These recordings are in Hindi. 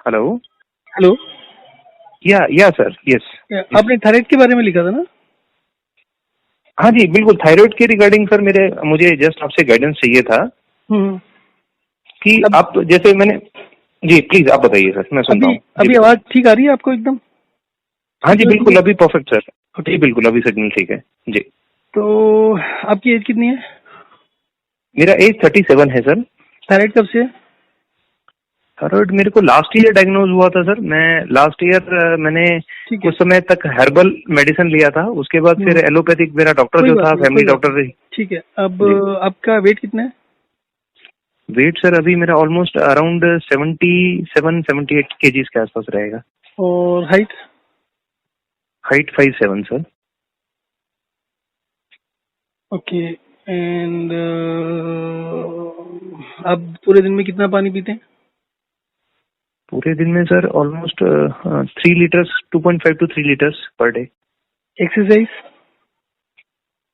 हेलो। हेलो। या सर, यस। आपने थायराइड के बारे में लिखा था ना? हाँ जी, बिल्कुल। थायराइड के रिगार्डिंग सर मुझे जस्ट आपसे गाइडेंस चाहिए था कि आप जैसे मैंने जी प्लीज आप बताइए सर, मैं सुनता हूँ। अभी आवाज ठीक आ रही है आपको एकदम? हाँ जी बिल्कुल, अभी परफेक्ट सर। जी बिल्कुल, अभी सिग्नल ठीक है जी। तो आपकी एज कितनी है? मेरा एज 37 है सर। थायराइड कब से है? थायराइड मेरे को लास्ट ईयर डायग्नोज हुआ था सर। मैं लास्ट ईयर मैंने कुछ समय तक हर्बल मेडिसिन लिया था, उसके बाद फिर एलोपैथिक मेरा डॉक्टर जो था, फैमिली डॉक्टर रही। ठीक है। अब आपका वेट कितना है? वेट सर अभी मेरा ऑलमोस्ट अराउंड 77-78 केजीज के आसपास रहेगा। और height? Height 5'7" sir. Okay. And आप पूरे दिन में कितना पानी पीते हैं? पूरे दिन में sir almost 3 litres, 2.5 to 3 litres per day. Exercise?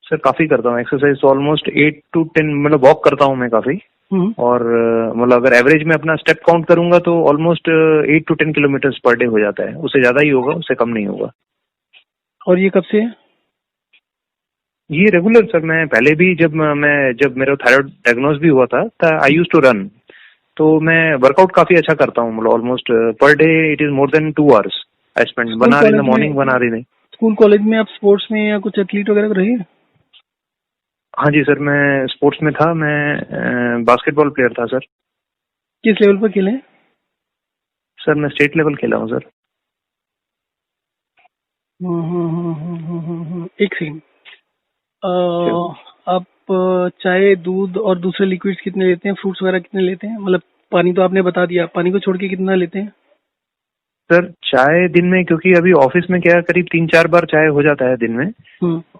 Sir काफी करता हूँ एक्सरसाइज, तो ऑलमोस्ट 8 to 10 मतलब वॉक करता हूँ मैं काफी। और मतलब अगर एवरेज में अपना स्टेप काउंट करूंगा तो almost 8 to 10 kilometres per day हो जाता है। उससे ज्यादा ही होगा, उससे कम नहीं होगा। और ये कब से है? ये रेगुलर सर। मैं पहले भी जब मेरा थायराइड डायग्नोज भी हुआ था आई यूज्ड टू रन, तो मैं वर्कआउट काफी अच्छा करता हूँ। मतलब almost per day it is more then 2 hours I spend, 1 hour in the morning, 1 hour in. School college में आप स्पोर्ट्स में या कुछ एथलीट वगैरह रहे हैं? हाँ जी सर, मैं स्पोर्ट्स में था। मैं बास्केटबॉल प्लेयर था सर। किस लेवल पर खेले? सर मैं स्टेट लेवल खेला हूँ सर। एक सेकंड। आप चाय, दूध और दूसरे लिक्विड्स कितने लेते हैं? फ्रूट्स वगैरह कितने लेते हैं? मतलब पानी तो आपने बता दिया, पानी को छोड़ के कितना लेते हैं? सर चाय दिन में, क्योंकि अभी ऑफिस में क्या करीब 3-4 बार चाय हो जाता है दिन में।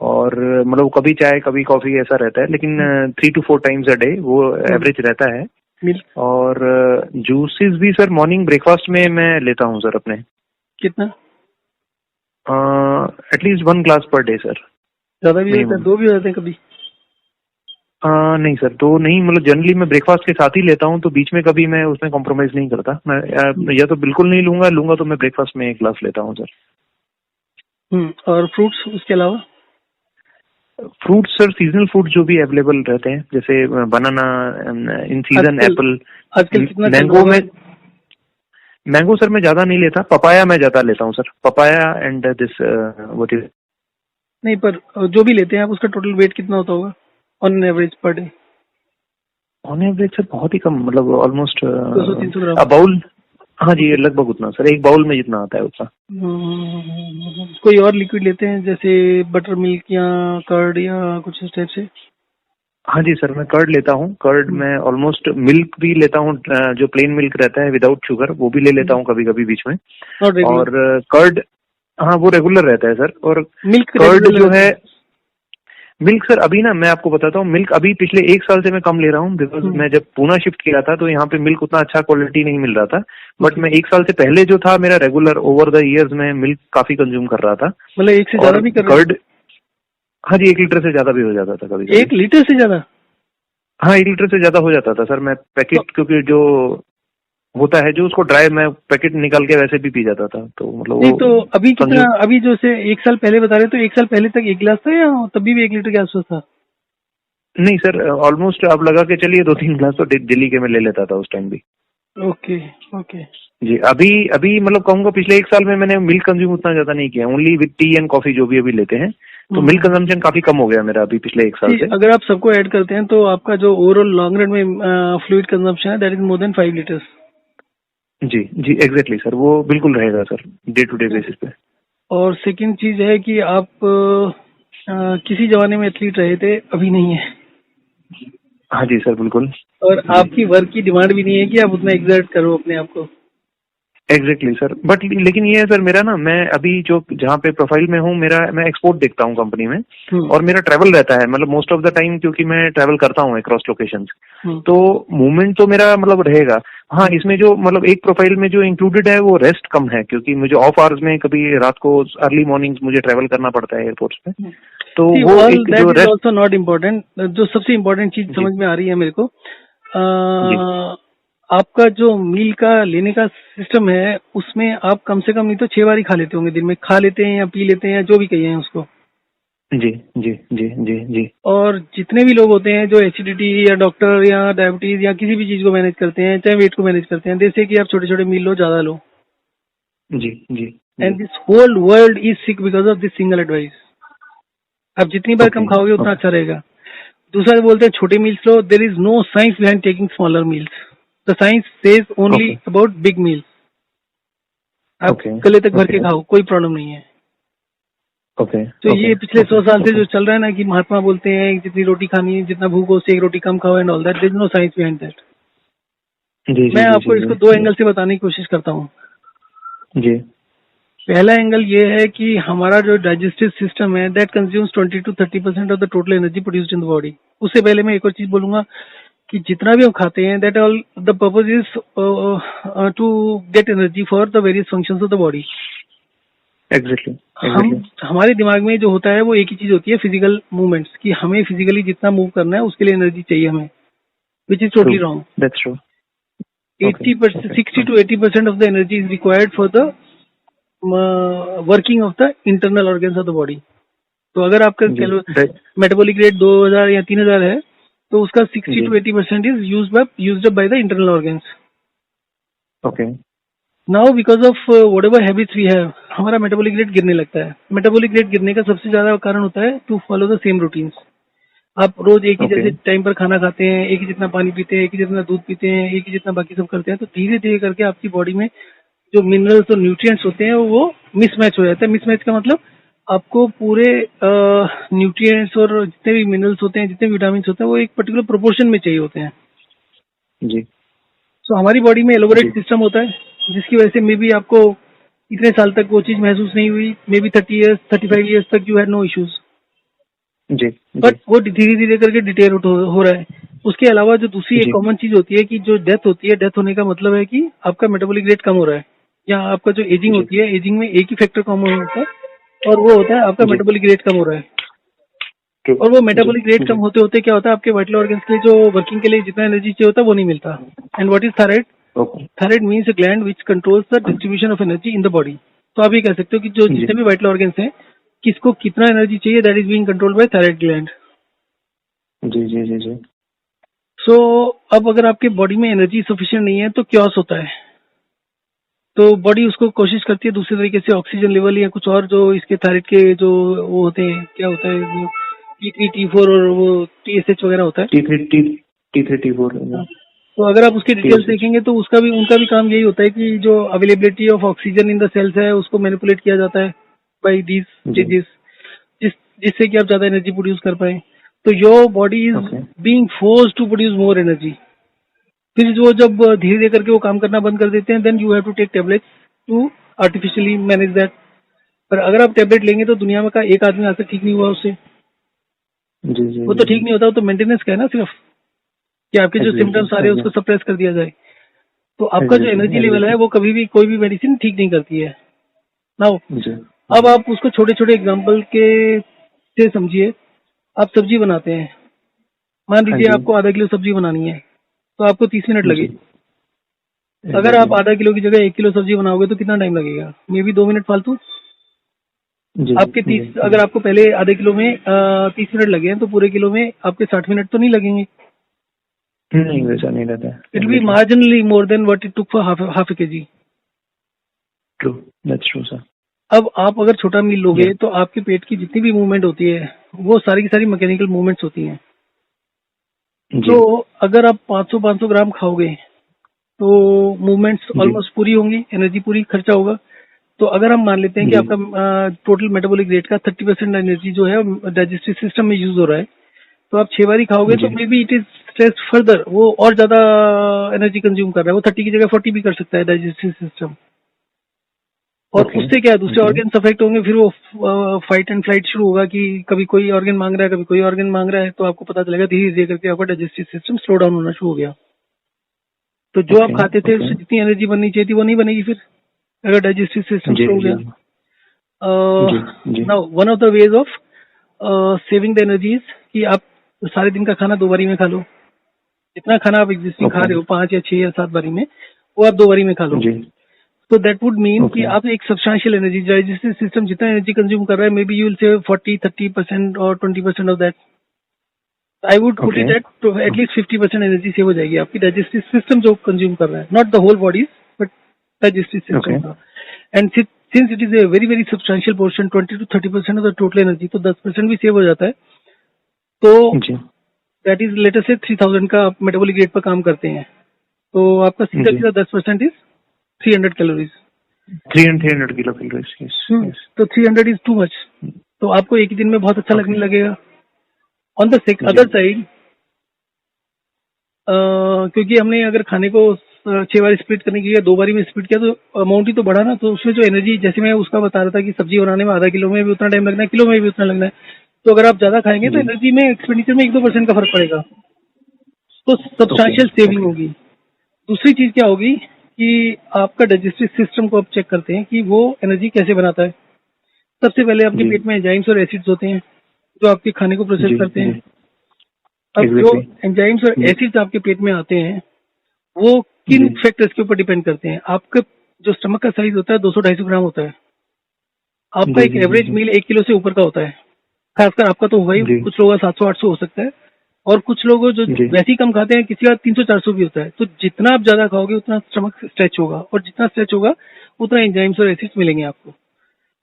और मतलब कभी चाय कभी कॉफी ऐसा रहता है, लेकिन 3 to 4 times a day वो एवरेज रहता है। मिल्क और जूसेस भी सर मॉर्निंग ब्रेकफास्ट में मैं लेता हूँ सर अपने। कितना? At least 1 glass per day sir. ज्यादा भी होता है? 2 भी हो जाते हैं कभी? नहीं सर, 2 नहीं। मतलब जनरली मैं ब्रेकफास्ट के साथ ही लेता हूँ, तो बीच में कभी मैं उसमें कॉम्प्रोमाइज नहीं करता। मैं या तो बिल्कुल नहीं लूंगा तो मैं ब्रेकफास्ट में 1 glass लेता हूँ सर। और फ्रूट्स उसके अलावा? फ्रूट्स सर सीजनल फ्रूट जो भी अवेलेबल रहते हैं, जैसे बनाना इन सीजन, एप्पल, आजकल कितना मैंगो में। मैंगो सर मैं ज्यादा नहीं लेता, पपाया मैं ज्यादा लेता हूँ sir. Papaya and this what is. नहीं, पर जो भी लेते हैं आप उसका टोटल वेट कितना होता होगा on average per day? On average sir बहुत ही कम, मतलब ऑलमोस्ट 200-300 ग्राम बाउल। हाँ जी, लगभग उतना सर, एक बाउल में जितना आता है उतना। कोई और लिक्विड लेते हैं जैसे बटर मिल्क या कर्ड या कुछ इस टाइप से? हाँ जी सर, मैं कर्ड लेता हूँ। कर्ड में ऑलमोस्ट मिल्क भी लेता हूँ, जो प्लेन मिल्क रहता है विदाउट शुगर, वो भी ले लेता हूँ कभी कभी बीच में। और कर्ड, हाँ वो रेगुलर रहता है सर। और मिल्क कर्ड जो है, मिल्क सर अभी ना मैं आपको बताता हूँ, मिल्क अभी पिछले 1 साल से मैं कम ले रहा हूँ, बिकॉज मैं जब पूना शिफ्ट किया था तो यहाँ पे मिल्क उतना अच्छा क्वालिटी नहीं मिल रहा था। बट मैं 1 साल से पहले जो था मेरा रेगुलर ओवर द ईयर्स में मिल्क काफी कंज्यूम कर रहा था। मतलब 1 से ज्यादा भी कर रहे कर्ड, हाँ जी 1 लीटर से ज्यादा भी हो जाता था कभी। 1 लीटर से ज्यादा? हाँ 1 लीटर से ज्यादा हो जाता था सर। मैं पैकेट, क्योंकि जो होता है जो उसको ड्राई, मैं पैकेट निकाल के वैसे भी पी जाता था, तो मतलब नहीं, तो अभी कितना? अभी जो से 1 साल पहले बता रहे, तो 1 साल पहले तक 1 गिलास था या तभी भी 1 लीटर के आसपास था? नहीं सर, ऑलमोस्ट आप लगा के चलिए 2-3 गिलास तो दिल्ली के मैं ले लेता था उस टाइम भी। ओके ओके जी। अभी मतलब कहूंगा पिछले 1 साल में मैंने मिल्क कंज्यूम उतना ज्यादा नहीं किया, only with T and coffee जो भी अभी लेते हैं। तो मिल्क कंजम्पशन काफी कम हो गया मेरा अभी पिछले 1 साल से। अगर आप सबको ऐड करते हैं तो आपका जो ओवरऑल लॉन्ग रन में फ्लूइड कंजम्पशन है that is more than 5 litres. जी जी एग्जैक्टली सर, वो बिल्कुल रहेगा sir day to day basis पे। और सेकंड चीज है कि आप किसी जमाने में एथलीट रहे थे, अभी नहीं है। हाँ जी सर बिल्कुल। और आपकी वर्क की डिमांड भी नहीं है कि आप उतना एग्जर्ट करो अपने आप को। Exactly sir. बट लेकिन ये है सर, मेरा ना, मैं अभी जो जहाँ पे प्रोफाइल में हूँ, मैं एक्सपोर्ट देखता हूँ कंपनी में। और मेरा ट्रैवल रहता है, मतलब मोस्ट ऑफ द टाइम, क्योंकि मैं ट्रैवल करता हूँ अक्रॉस लोकेशंस। तो मूवमेंट तो मेरा मतलब रहेगा। हाँ, इसमें जो मतलब एक प्रोफाइल में जो इंक्लूडेड है वो रेस्ट कम है, क्योंकि मुझे ऑफ आवर्स में कभी रात को अर्ली मॉर्निंग्स मुझे ट्रैवल करना पड़ता है एयरपोर्ट्स पे। तो वो एक जो रेस्ट ऑल्सो नॉट इम्पोर्टेंट। जो सबसे इम्पोर्टेंट चीज समझ में आ रही है मेरे को, आपका जो मील का लेने का सिस्टम है उसमें आप कम से कम नहीं तो 6 बार ही खा लेते होंगे दिन में, खा लेते हैं या पी लेते हैं या जो भी कहिए उसको। जी जी जी जी जी और जितने भी लोग होते हैं जो एसिडिटी या डॉक्टर या डायबिटीज या किसी भी चीज को मैनेज करते हैं, चाहे वेट को मैनेज करते हैं, जैसे कि आप छोटे छोटे मील लो, ज्यादा लो, जी जी एंड जी। This whole world is sick because of this single advice. आप जितनी बार कम ओके खाओगे उतना ओके अच्छा रहेगा। दूसरा बोलते हैं छोटे मील्स लो, there is no science behind taking smaller meals, the science says only okay about big meals. आप ओके गले तक भर के ओके खाओ, कोई प्रॉब्लम नहीं है। ओके तो ओके ये पिछले 100 साल से ओके। जो चल रहा है ना कि महात्मा बोलते हैं जितनी रोटी खानी है, जितना भूख हो उससे एक रोटी कम खाओ and all that, there is no science behind that. जी मैं जी जी आपको जी इसको दो जी एंगल से बताने की कोशिश करता हूँ। जी पहला एंगल ये है कि हमारा जो डाइजेस्टिव सिस्टम है that consumes 20 to 30% of the total energy produced in the body. उससे पहले मैं एक और चीज बोलूंगा कि जितना भी हम खाते हैं that all the purpose is to get energy for the various functions of the body. Exactly हम एग्जैक्टली हमारे दिमाग में जो होता है वो एक ही चीज होती है, फिजिकल मूवमेंट्स, कि हमें फिजिकली जितना मूव करना है उसके लिए एनर्जी चाहिए हमें, which is true totally wrong. That's true. Okay 80% okay 60 to 80% of the energy is required for the working of the internal organs of the body. तो अगर आपका जी दैट मेटाबॉलिक रेट 2000 या 3000 है तो उसका 60 जी to 80% is used up by the internal organs. Okay now because of whatever habits we have, हमारा मेटाबॉलिक रेट गिरने लगता है। मेटाबॉलिक रेट गिरने का सबसे ज्यादा कारण होता है to follow the same routines. आप रोज एक ही ओके जैसे टाइम पर खाना खाते हैं, एक ही जितना पानी पीते हैं, एक ही जितना दूध पीते हैं, एक ही जितना बाकी सब करते हैं, तो धीरे धीरे करके आपकी बॉडी में जो मिनरल्स और न्यूट्रिएंट्स होते हैं वो मिसमैच हो जाता है। मिसमैच का मतलब आपको पूरे न्यूट्रिएंट्स और जितने भी मिनरल्स होते हैं, जितने भी विटामिन होते हैं, वो एक पर्टिकुलर प्रोपोर्शन में चाहिए होते हैं। जी तो हमारी बॉडी में जी एलोबोरेट सिस्टम होता है जिसकी वजह से मे बी आपको इतने साल तक वो चीज महसूस नहीं हुई, मे बी 30 ईयर्स 35 ईयर्स तक यू हैड नो इश्यूज, जी बट जी वो धीरे धीरे करके डिटेरियोरेट हो रहा है। उसके अलावा जो दूसरी एक जी कॉमन चीज होती है कि जो डेथ होती है, डेथ होने का मतलब है कि आपका मेटाबॉलिक रेट कम हो रहा है, या आपका जो एजिंग जी होती है, एजिंग में एक ही फैक्टर कॉमन होता है और वो होता है आपका जी मेटाबॉलिक रेट कम हो रहा है। ट्रू और वो जी मेटाबॉलिक रेट जी कम होते होते क्या होता है, आपके वाइटल ऑर्गन्स के लिए जो वर्किंग के लिए जितना एनर्जी चाहिए होता है वो नहीं मिलता। And what is thyroid? Okay thyroid means a gland which controls the distribution of energy in the body. तो आप ये कह सकते हो कि जो जी जितने भी वाइटल ऑर्गन्स हैं, किसको कितना एनर्जी चाहिए, that is being controlled by thyroid gland. जी जी जी जी सो अब अगर आपके बॉडी में एनर्जी सफिशिएंट नहीं है तो क्योस होता है, तो बॉडी उसको कोशिश करती है दूसरे तरीके से ऑक्सीजन लेवल या कुछ और जो इसके थायराइड के जो वो होते हैं, क्या होता है वो T3 T4 और वो TSH वगैरह होता है। T3 T4 हाँ। तो अगर आप उसकी डिटेल्स TSH देखेंगे तो उसका भी उनका भी काम यही होता है कि जो availability of oxygen in the cells है उसको मैनिपुलेट किया जाता है बाय दीज जी स्टेजेस, जिससे कि आप ज्यादा एनर्जी प्रोड्यूस कर पाए। तो your body is okay being forced to produce more energy. फिर वो जब धीरे धीरे करके वो काम करना बंद कर देते हैं, then you have to take tablets to artificially manage that. पर अगर आप टेबलेट लेंगे तो दुनिया में का एक आदमी आज तक ठीक नहीं हुआ उससे। जी जी वो तो ठीक नहीं होता, वो तो मेंटेनेंस का है ना सिर्फ, कि आपके जो एग्जैक्टली सिम्टम्स आ रहे हैं उसको सप्रेस कर दिया जाए। तो आपका जो एग्जैक्टली एनर्जी लेवल है एग्जैक्टली वो कभी भी कोई भी मेडिसिन ठीक नहीं करती है। नाउ जी अब जी आप उसको छोटे छोटे एग्जाम्पल के से समझिए। आप सब्जी बनाते हैं, मान हाँ लीजिए जी आपको आधा किलो सब्जी बनानी है तो आपको 30 मिनट जी लगे। अगर एग्जैक्टली आप आधा किलो की जगह 1 किलो सब्जी बनाओगे तो कितना टाइम लगेगा? मे बी 2 मिनट फालतू। जी आपके जी 30, जी अगर आपको पहले आधे किलो में 30 मिनट लगे हैं तो पूरे किलो में आपके 60 मिनट तो नहीं लगेंगे। नहीं वैसा नहीं रहता है it be exactly marginally more than what it took for half A KG. True that's true sir अब आप अगर छोटा मील या लोगे तो आपके पेट की जितनी भी मूवमेंट होती है वो सारी की सारी मैकेनिकल मूवमेंट्स होती हैं। जी तो अगर आप 500 ग्राम खाओगे तो मूवमेंट्स जी ऑलमोस्ट पूरी होंगी, एनर्जी पूरी खर्चा होगा। तो अगर हम मान लेते हैं कि जी आपका टोटल मेटाबॉलिक रेट का 30% एनर्जी जो है डाइजेस्टिव सिस्टम में यूज हो रहा है, तो आप 6 बारी खाओगे जी तो may be it is stress further, वो और ज्यादा एनर्जी कंज्यूम कर रहा है, वो 30 की जगह 40 भी कर सकता है डाइजेस्टिव सिस्टम। और ओके उससे क्या है, दूसरे ओके ऑर्गन अफेक्ट होंगे, फिर वो फाइट एंड फ्लाइट शुरू होगा कि कभी कोई ऑर्गन मांग रहा है, कभी कोई ऑर्गन मांग रहा है, तो आपको पता चलेगा धीरे धीरे करके आपका डाइजेस्टिव सिस्टम स्लो डाउन होना शुरू हो गया। तो जो आप ओके खाते थे ओके उससे जितनी एनर्जी बननी चाहिए थी वो नहीं बनेगी फिर, अगर डाइजेस्टिव सिस्टम जी स्लो हो जी गया। जी जी now one of the ways of saving the energy is कि आप सारे दिन का खाना 2 बारी में खा लो। जितना खाना आप एग्जिस्टिंग खा रहे हो 5 या 6 या 7 बारी में, वो आप 2 बारी में खा लो। जी तो दैट वुड मीन कि Okay. आप एक सब्सटेंशियल एनर्जी, डाइजेस्टिव सिस्टम जितना एनर्जी कंज्यूम कर रहा है, may be you will save 40-30% और 20% of that. I would put Okay. It at at least 50% energy save हो जाएगी आपकी डाइजेस्टिव सिस्टम जो कंज्यूम कर रहा है, not the whole body but digestive system Okay. का। And since it is a very very substantial portion, 20-30% of the total energy, तो 10% भी सेव हो जाता है। तो जी दैट इज लेटर से 3000 का आप मेटाबॉलिक रेट पर काम करते हैं, तो आपका सीधा जी। सीधा 10% is 300 calories. 300 kilo calories. Yes तो 300 इज टू मच। तो आपको एक ही दिन में बहुत अच्छा लगने Okay. लगेगा। ऑन द जी। अदर साइड, क्योंकि हमने अगर खाने को 6 बार स्प्लिट करने की 2 बारी में स्प्लिट किया तो अमाउंट ही तो बढ़ा ना। तो उसमें जो एनर्जी, जैसे मैं उसका बता रहा था कि सब्जी बनाने में आधा किलो में भी उतना टाइम लगना है, किलो में भी उतना लगना है। तो अगर आप ज्यादा खाएंगे तो जी। एनर्जी में एक्सपेंडिचर में 1-2% का फर्क पड़ेगा, तो सब्सटेंशियल Okay. Saving Okay. होगी। दूसरी चीज क्या होगी कि आपका डाइजेस्टिव सिस्टम को आप चेक करते हैं कि वो एनर्जी कैसे बनाता है। सबसे पहले आपके जी पेट में एंजाइम्स और एसिड्स होते हैं जो आपके खाने को प्रोसेस जी करते हैं। जी अब जो एग्जैक्टली। एंजाइम्स और जी एसिड्स आपके पेट में आते हैं वो किन जी फैक्टर्स के ऊपर डिपेंड करते हैं। आपका जो स्टमक का साइज होता है 200-250 ग्राम होता है। आपका जी एक जी जी एवरेज जी मील 1 किलो से ऊपर का होता है। खासकर आपका तो होगा ही, जी कुछ लोगों का 700-800 हो सकता है, और कुछ लोग जो जी वैसे ही कम खाते हैं, किसी का 300-400 भी होता है। तो जितना आप ज्यादा खाओगे उतना स्टमक स्ट्रेच होगा, और जितना स्ट्रेच होगा उतना एंजाइम्स और एसिड्स मिलेंगे आपको।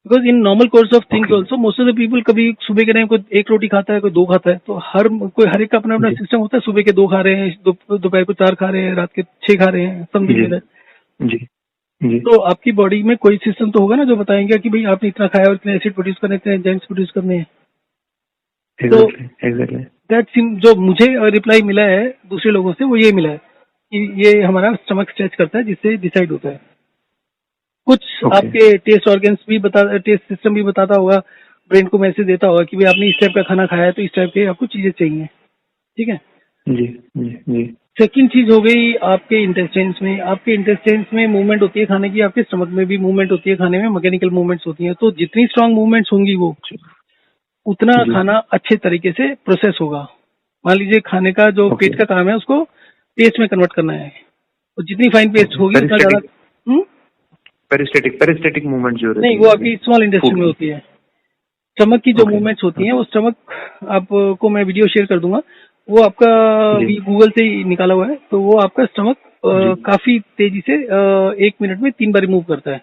Because in normal course of things okay also most of the people, कभी सुबह के टाइम कोई 1 रोटी खाता है, कोई 2 खाता है, तो हर एक का अपना अपना जी सिस्टम होता है। सुबह के 2 खा रहे हैं, दोपहर को 4 खा रहे हैं, रात के 6 खा रहे हैं, समथिंग जी लाइक दैट। जी जी तो आपकी बॉडी में कोई सिस्टम तो होगा ना जो बताएंगे कि भाई आपने इतना खाया और इतने एसिड प्रोड्यूस करने, इतने एंजाइम्स प्रोड्यूस करने हैं। तो एग्जैक्टली एग्जैक्टली। दैट जो मुझे रिप्लाई मिला है दूसरे लोगों से, वो ये मिला है कि ये हमारा स्टमक स्ट्रेच करता है, जिससे डिसाइड होता है। कुछ ओके आपके टेस्ट सिस्टम भी बताता होगा, ब्रेन को मैसेज देता होगा कि भाई आपने इस टाइप का खाना खाया है तो इस टाइप के आपको चीजें चाहिए। ठीक है। जी जी जी सेकंड चीज हो गई आपके इंटेस्टाइन्स में। आपके इंटेस्टाइन्स में मूवमेंट होती है खाने की, आपके स्टमक में भी मूवमेंट होती है खाने में, मैकेनिकल मूवमेंट्स होती है। तो जितनी स्ट्रांग मूवमेंट्स होंगी वो उतना जी खाना अच्छे तरीके से प्रोसेस होगा। मान लीजिए खाने का जो ओके। पेट का काम है उसको पेस्ट में कन्वर्ट करना है, तो जितनी फाइन पेस्ट होगी उतना ज्यादा। पेरिस्टेटिक पेरिस्टेटिक मूवमेंट जो नहीं, रहती वो है आपकी स्मॉल इंटेस्टाइन फूड में की। होती है। स्टमक की जो ओके मूवमेंट्स होती हैं, वो स्टमक आपको मैं वीडियो शेयर कर दूंगा, वो आपका जी गूगल से ही निकाला हुआ है। तो वो आपका स्टमक जी काफी तेजी से 1 मिनट में 3 बार मूव करता है।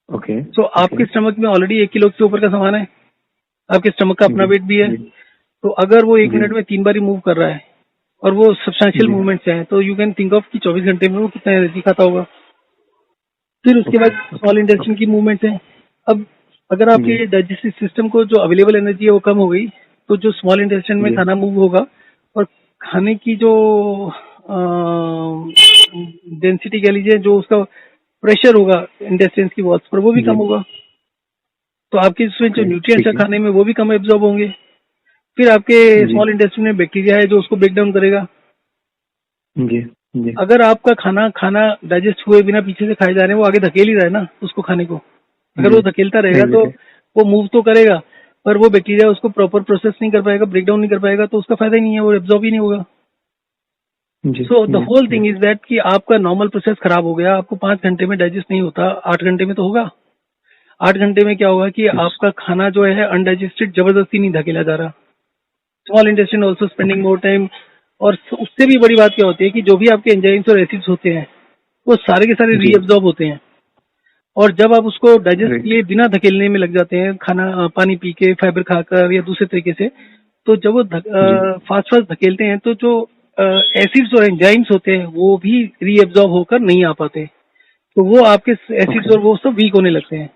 ओके तो ओके आपके स्टमक में ऑलरेडी 1 किलो से ऊपर का सामान है, आपके स्टमक का अपना जी वेट भी है। जी तो अगर वो 1 जी मिनट में 3 बार मूव कर रहा है और वो सब्सटेंशियल जी मूवमेंट्स हैं, तो यू कैन थिंक ऑफ कि 24 घंटे में वो कितना एनर्जी खाता होगा। फिर उसके ओके बाद ओके स्मॉल इंटेस्टाइन की मूवमेंट्स हैं। अब अगर जी आपके डाइजेस्टिव सिस्टम को जो अवेलेबल एनर्जी है वो कम हो गई, तो जो स्मॉल इंटेस्टाइन में जी खाना मूव होगा और खाने की जो डेंसिटी कह लीजिए, जो उसका प्रेशर होगा इंटेस्टाइन की वॉल्स पर, वो भी जी कम होगा। तो आपके इसमें जो ओके न्यूट्रिएंट्स है ठीक है खाने में वो भी कम एब्जॉर्ब होंगे। फिर आपके जी स्मॉल इंटेस्टाइन में बैक्टीरिया है जो उसको ब्रेक डाउन करेगा। जी जी अगर आपका खाना डाइजेस्ट हुए बिना पीछे से खाए जा रहे हैं, वो आगे धकेल ही रहा है ना उसको खाने को। अगर जी वो धकेलता रहेगा तो एग्जैक्टली वो मूव तो करेगा, पर वो बैक्टीरिया उसको प्रॉपर प्रोसेस नहीं कर पाएगा, ब्रेक डाउन नहीं कर पाएगा, तो उसका फायदा ही नहीं है, वो एब्जॉर्ब ही नहीं होगा। जी सो द जी होल जी थिंग इज दैट कि आपका नॉर्मल प्रोसेस खराब हो गया, आपको 5 घंटे में डाइजेस्ट नहीं होता, 8 घंटे में तो होगा। 8 घंटे में क्या होगा कि यस आपका खाना जो है अनडाइजेस्टेड जबरदस्ती नहीं धकेला जा रहा। Small intestine also spending okay more time. और उससे भी बड़ी बात क्या होती है कि जो भी आपके एंजाइम्स और एसिड्स होते हैं वो सारे के सारे जी रीअब्जॉर्ब होते हैं। और जब आप उसको डाइजेस्ट के राइट लिए बिना धकेलने में लग जाते हैं, खाना पानी पी के, फाइबर खाकर या दूसरे तरीके से, तो जब वो जी फास्ट फास्ट धकेलते हैं तो जो एसिड्स और एंजाइम्स होते हैं वो भी रीअब्जॉर्ब होकर नहीं आ पाते, तो वो आपके एसिड्स ओके और वो सब वीक होने लगते हैं।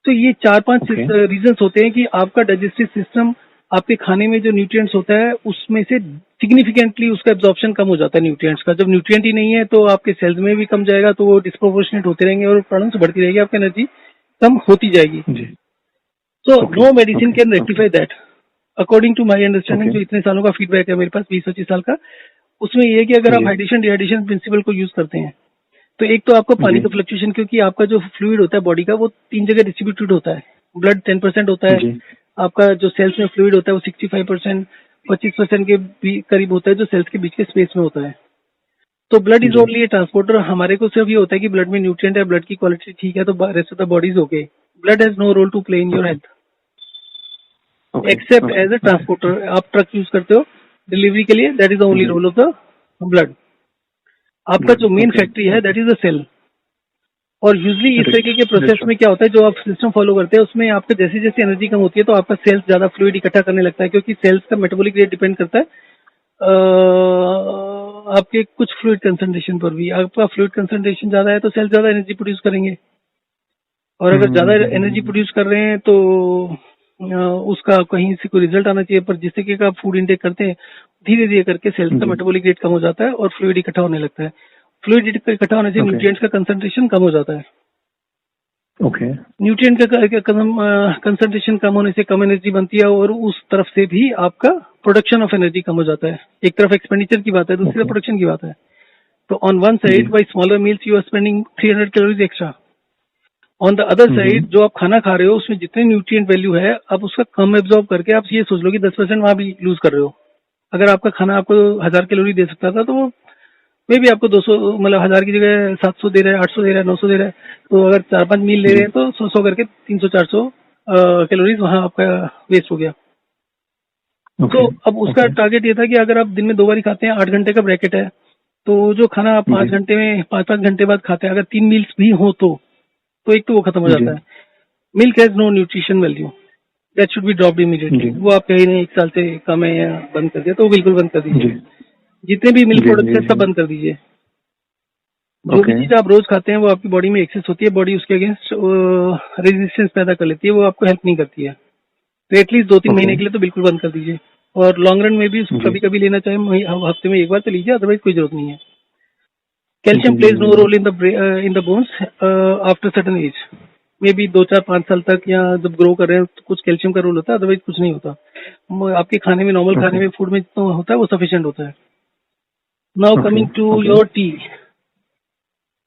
तो ये 4-5 ओके रीजंस होते हैं कि आपका डाइजेस्टिव सिस्टम, आपके खाने में जो न्यूट्रिएंट्स होता है उसमें से सिग्निफिकेंटली उसका एब्जॉर्प्शन कम हो जाता है न्यूट्रिएंट्स का। जब न्यूट्रिएंट ही नहीं है तो आपके सेल्स में भी कम जाएगा, तो वो डिस्प्रोपोर्शनेट होते रहेंगे और प्रॉब्लम्स बढ़ती रहेगी, आपकी एनर्जी कम होती जाएगी। जी तो okay no medicine okay can okay rectify that according to my understanding. Okay जो इतने सालों का फीडबैक है मेरे पास, 20-25 साल का, उसमें ये है कि अगर आप जी हाइड्रेशन डिहाइड्रेशन प्रिंसिपल को यूज करते हैं तो एक तो आपको पानी जी का फ्लक्चुएशन, क्योंकि आपका जो फ्लूइड होता है बॉडी का वो 3 जगह डिस्ट्रीब्यूटेड होता है। ब्लड 10% होता है, जी आपका जो सेल्स में फ्लूइड होता है वो 65%, 25% के करीब होता है जो सेल्स के बीच के स्पेस में होता है। तो blood is only A transporter. हमारे को सिर्फ ये होता है कि ब्लड में न्यूट्रिएंट है, ब्लड की क्वालिटी ठीक है, तो rest of the body is okay. Blood has no role to play in your health except as a transporter. आप ट्रक यूज करते हो डिलीवरी के लिए, that is the only role of the blood. आपका जो मेन फैक्ट्री है दैट इज द सेल। और यूजली इस तरीके के प्रोसेस में क्या होता है, जो आप सिस्टम फॉलो करते हैं उसमें आपका जैसे जैसे एनर्जी कम होती है तो आपका सेल्स ज्यादा फ्लूइड इकट्ठा करने लगता है, क्योंकि सेल्स का मेटाबॉलिक रेट डिपेंड करता है आपके कुछ फ्लूइड कंसंट्रेशन पर भी। आपका फ्लूइड कंसंट्रेशन ज्यादा है तो सेल्स ज्यादा एनर्जी प्रोड्यूस करेंगे, और अगर ज्यादा एनर्जी प्रोड्यूस कर रहे हैं तो उसका कहीं से कोई रिजल्ट आना चाहिए। पर जिससे कि आप फूड इंटेक करते हैं धीरे धीरे करके सेल्स का मेटाबॉलिक रेट कम हो जाता है और फ्लूइड इकट्ठा होने लगता है। फ्लूइड इकट्ठा होने से न्यूट्रिएंट्स का कंसंट्रेशन कम हो जाता है। न्यूट्रिएंट का कंसंट्रेशन कम होने से कम एनर्जी बनती है, और उस तरफ से भी आपका प्रोडक्शन ऑफ एनर्जी कम हो जाता है। एक तरफ एक्सपेंडिचर की बात है, दूसरी तरफ प्रोडक्शन की बात है। तो on one side by smaller meals you are spending 300 calories extra. On the other side जो आप खाना खा रहे हो उसमें जितने न्यूट्रिएंट वैल्यू है आप उसका कम एब्जॉर्ब करके आप ये सोच लो कि 10% वहां भी लूज कर रहे हो। अगर आपका खाना आपको 1000 कैलोरी दे सकता था तो वो मे भी आपको 200 मतलब 1000 की जगह 700 दे रहा है, 800 दे रहा है, 900 दे रहा है। तो अगर 4-5 मील ले रहे हैं तो 100 करके 300-400 कैलोरीज वहां आपका वेस्ट हो गया। तो अब उसका टारगेट ये था कि अगर आप दिन में 2 बार खाते हैं, 8 घंटे का ब्रैकेट है, तो जो खाना आप 5 घंटे में 5-5 घंटे बाद खाते हैं, अगर 3 मील्स भी हो तो एक तो वो खत्म हो जाता है। Milk has no nutrition value, that should be dropped immediately. वो आप कहीं नहीं 1 साल से कम है या बंद कर दिया तो वो बिल्कुल बंद कर दीजिए। जितने भी मिल्क प्रोडक्ट्स है सब बंद कर दीजिए। जो भी चीज आप रोज खाते हैं वो आपकी बॉडी में एक्सेस होती है, बॉडी उसके अगेंस्ट रेजिस्टेंस पैदा कर लेती है, वो आपको हेल्प नहीं करती है। तो एटलीस्ट 2-3 महीने के लिए तो बिल्कुल बंद कर दीजिए। और लॉन्ग रन में भी उसको कभी कभी लेना चाहे हफ्ते में 1 बार तो लीजिए, अदरवाइज कोई जरूरत नहीं है। Calcium plays no role in the bones after certain age. Maybe 2-4-5 साल तक या जब ग्रो कर रहे हैं तो कुछ कैल्शियम का रोल होता है, अदरवाइज कुछ नहीं होता। आपके खाने में नॉर्मल खाने में फूड में जितना होता है वो सफिशिएंट होता है। Now coming to your tea.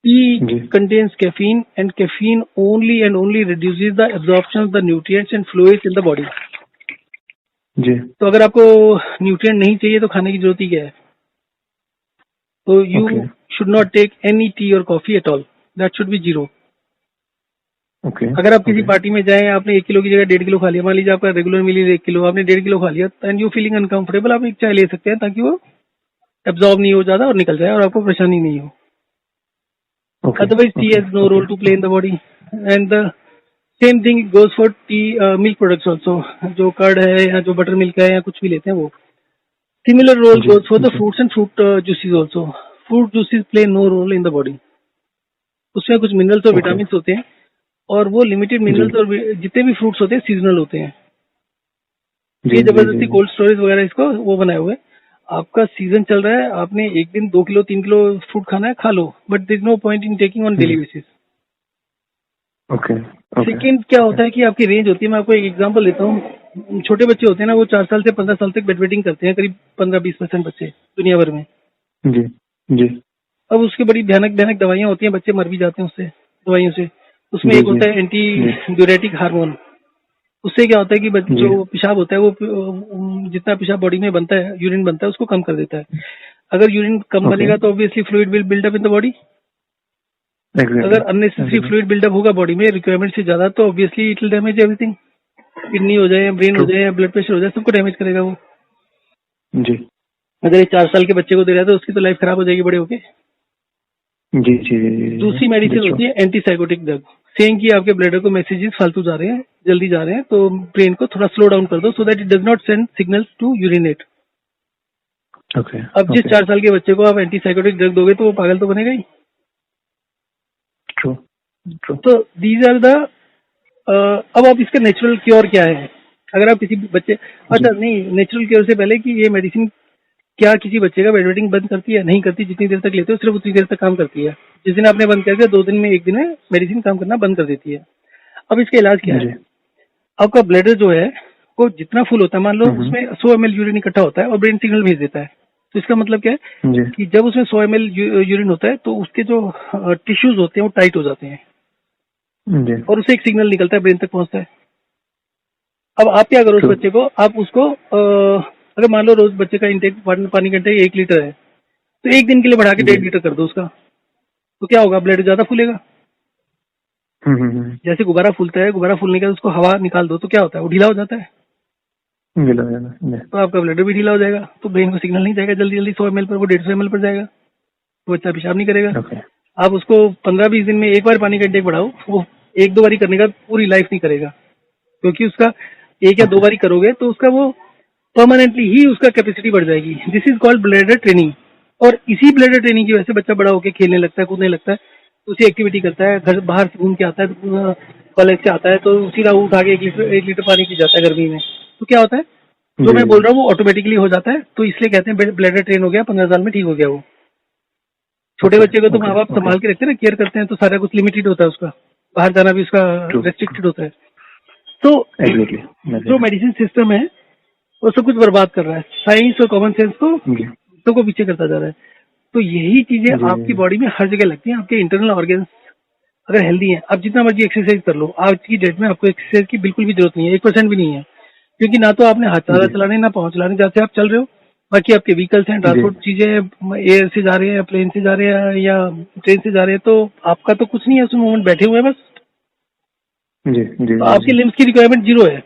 Tea contains caffeine, and caffeine only and only reduces the absorption of the nutrients and fluids in the body. जी। तो अगर आपको न्यूट्रिएंट नहीं चाहिए तो खाने की जरूरत ही क्या है? तो you should not take any tea और coffee at all, that should be 0। अगर आप किसी पार्टी में जाएं, आपने 1 किलो की जगह 1.5 किलो खा लिया, मान लीजिए आपका रेगुलर मील 1 किलो, आपने 1.5 किलो खा लिया, एंड यू फीलिंग अनकंफर्टेबल, आप एक चाय ले सकते हैं ताकि वो एब्जॉर्ब नहीं हो ज्यादा और निकल जाए और आपको परेशानी नहीं हो। Otherwise, tea has no role to play in the body, and the same thing goes for tea milk products also. जो कर्ड है या जो बटर मिल्क है या कुछ भी लेते हैं वो similar role goes for the fruits and fruit juices also. Fruit juices play no role in the body. उसमें कुछ मिनरल्स और विटामिन होते हैं, और वो लिमिटेड मिनरल्स और जितने भी फ्रूट्स होते हैं सीजनल होते हैं। ये जबरदस्ती कोल्ड स्टोरेज वगैरह इसको वो बनाए हुए। आपका सीजन चल रहा है, आपने एक दिन 2 किलो 3 किलो फ्रूट खाना है, खा लो, but there is no point in taking on daily basis. Second क्या होता है कि आपकी रेंज होती है। मैं आपको एक एग्जांपल देता हूँ। छोटे बच्चे होते हैं ना, वो 4 साल से 15 साल तक बेड वेटिंग करते हैं, करीब 15-20% बच्चे दुनिया भर में। जी। अब उसकी बड़ी भयानक दवाइयां होती हैं, बच्चे मर भी जाते हैं उससे दवाइयों से। उसमें एक होता है एंटी ड्यूरेटिक हार्मोन। उससे क्या होता है कि जो पेशाब होता है वो जितना पेशाब बॉडी में बनता है, यूरिन बनता है, उसको कम कर देता है। अगर यूरिन कम बनेगा तो obviously fluid will build up in the body. अगर अननेसेसरी फ्लूइड बिल्डअप होगा बॉडी में रिक्वायरमेंट से ज्यादा, तो obviously it will damage everything. Kidney हो जाए, ब्रेन हो जाए, ब्लड प्रेशर हो जाए, सबको डैमेज करेगा वो। जी। अगर ये 4 साल के बच्चे को दे रहा है तो उसकी तो लाइफ खराब हो जाएगी बड़े होके। जी। दूसरी मेडिसिन होती है एंटीसाइकोटिक ड्रग, सेइंग कि आपके ब्लडर को मैसेजेस फालतू जा रहे हैं, जल्दी जा रहे हैं, तो ब्रेन को थोड़ा स्लो डाउन कर दो so that it does not send signals to urinate. अब जिस 4 साल के बच्चे को आप एंटीसाइकोटिक ड्रग दोगे तो वो पागल तो बनेगा ही। तो दीज आर द अब आप इसका नेचुरल क्योर क्या है? अगर आप किसी बच्चे नहीं, नेचुरल क्योर से पहले कि ये मेडिसिन क्या किसी बच्चे का बेड वेटिंग बंद करती है? नहीं करती। जितनी देर तक लेते हो सिर्फ उतनी देर तक काम करती है। जिस दिन आपने बंद कर दिया 2 दिन में 1 दिन में मेडिसिन काम करना बंद कर देती है। अब इसका इलाज क्या है? आपका ब्लडर जो है वो जितना फुल होता है, मान लो उसमें 100 ml यूरिन इकट्ठा होता है और ब्रेन सिग्नल भेज देता है। तो इसका मतलब क्या है कि जब उसमें 100 ml यूरिन होता है तो उसके जो टिश्यूज होते हैं वो टाइट हो जाते हैं और उसे एक सिग्नल निकलता है, ब्रेन तक पहुंचता है। अब आप क्या करो उस बच्चे को, आप उसको अगर मान लो रोज बच्चे का इंटेक पानी का इंटेक 1 लीटर है, तो एक दिन के लिए बढ़ा के 1.5 लीटर कर दो उसका, तो क्या होगा, ब्लड ज्यादा फूलेगा। जैसे गुब्बारा फूलता है, गुब्बारा फूलने के बाद उसको हवा निकाल दो तो क्या होता है, वो ढीला हो जाता है, ढीला हो जाता है। तो आपका ब्लड भी ढीला हो जाएगा, तो ब्रेन को सिग्नल नहीं जाएगा जल्दी जल्दी 100 ml पर, वो 150 ml पर जाएगा, तो बच्चा पेशाब नहीं करेगा। ओके। आप उसको 15-20 दिन में एक बार पानी का इंटेक बढ़ाओ, वो 1-2 बारी करने का पूरी लाइफ नहीं करेगा, क्योंकि उसका 1 या 2 बारी करोगे तो उसका वो परमानेंटली ही उसका कैपेसिटी बढ़ जाएगी। This is called bladder training. और इसी ब्लैडर ट्रेनिंग की वजह से बच्चा बड़ा होकर खेलने लगता है, कूदने लगता है, उसी एक्टिविटी करता है, घर बाहर से घूम के आता है, कॉलेज से आता है तो सीधा उठा के 1 लीटर पानी पी जाता है गर्मी में, तो क्या होता है, जो मैं बोल रहा हूँ वो ऑटोमेटिकली हो जाता है। तो इसलिए कहते हैं ब्लैडर ट्रेन हो गया, 15 साल में ठीक हो गया वो। छोटे बच्चे को तो माँ बाप संभाल के रखते हैं ना, केयर करते हैं, तो सारा कुछ लिमिटेड होता है उसका, बाहर जाना भी उसका रेस्ट्रिक्टेड होता है। तो जो मेडिसिन सिस्टम है वो सब कुछ बर्बाद कर रहा है, साइंस और कॉमन सेंस को सबको पीछे करता जा रहा है। तो यही चीजें आपकी बॉडी में हर जगह लगती हैं। आपके इंटरनल ऑर्गन्स अगर हेल्दी हैं, आप जितना मर्जी एक्सरसाइज कर लो, आज की डेट में आपको एक्सरसाइज की बिल्कुल भी जरूरत नहीं है, 1% भी नहीं है, क्योंकि ना तो आपने हाथ ज्यादा चलाने, ना पाँव चलाने, जैसे आप चल रहे हो। बाकी आपके व्हीकल्स हैं, ट्रांसपोर्ट चीजें एयर से जा रहे हैं, प्लेन से जा रहे हैं या ट्रेन से जा रहे हैं, तो आपका तो कुछ नहीं है, उसमें मोमेंट बैठे हुए हैं बस। तो आपके लिम्स की रिक्वायरमेंट 0 है।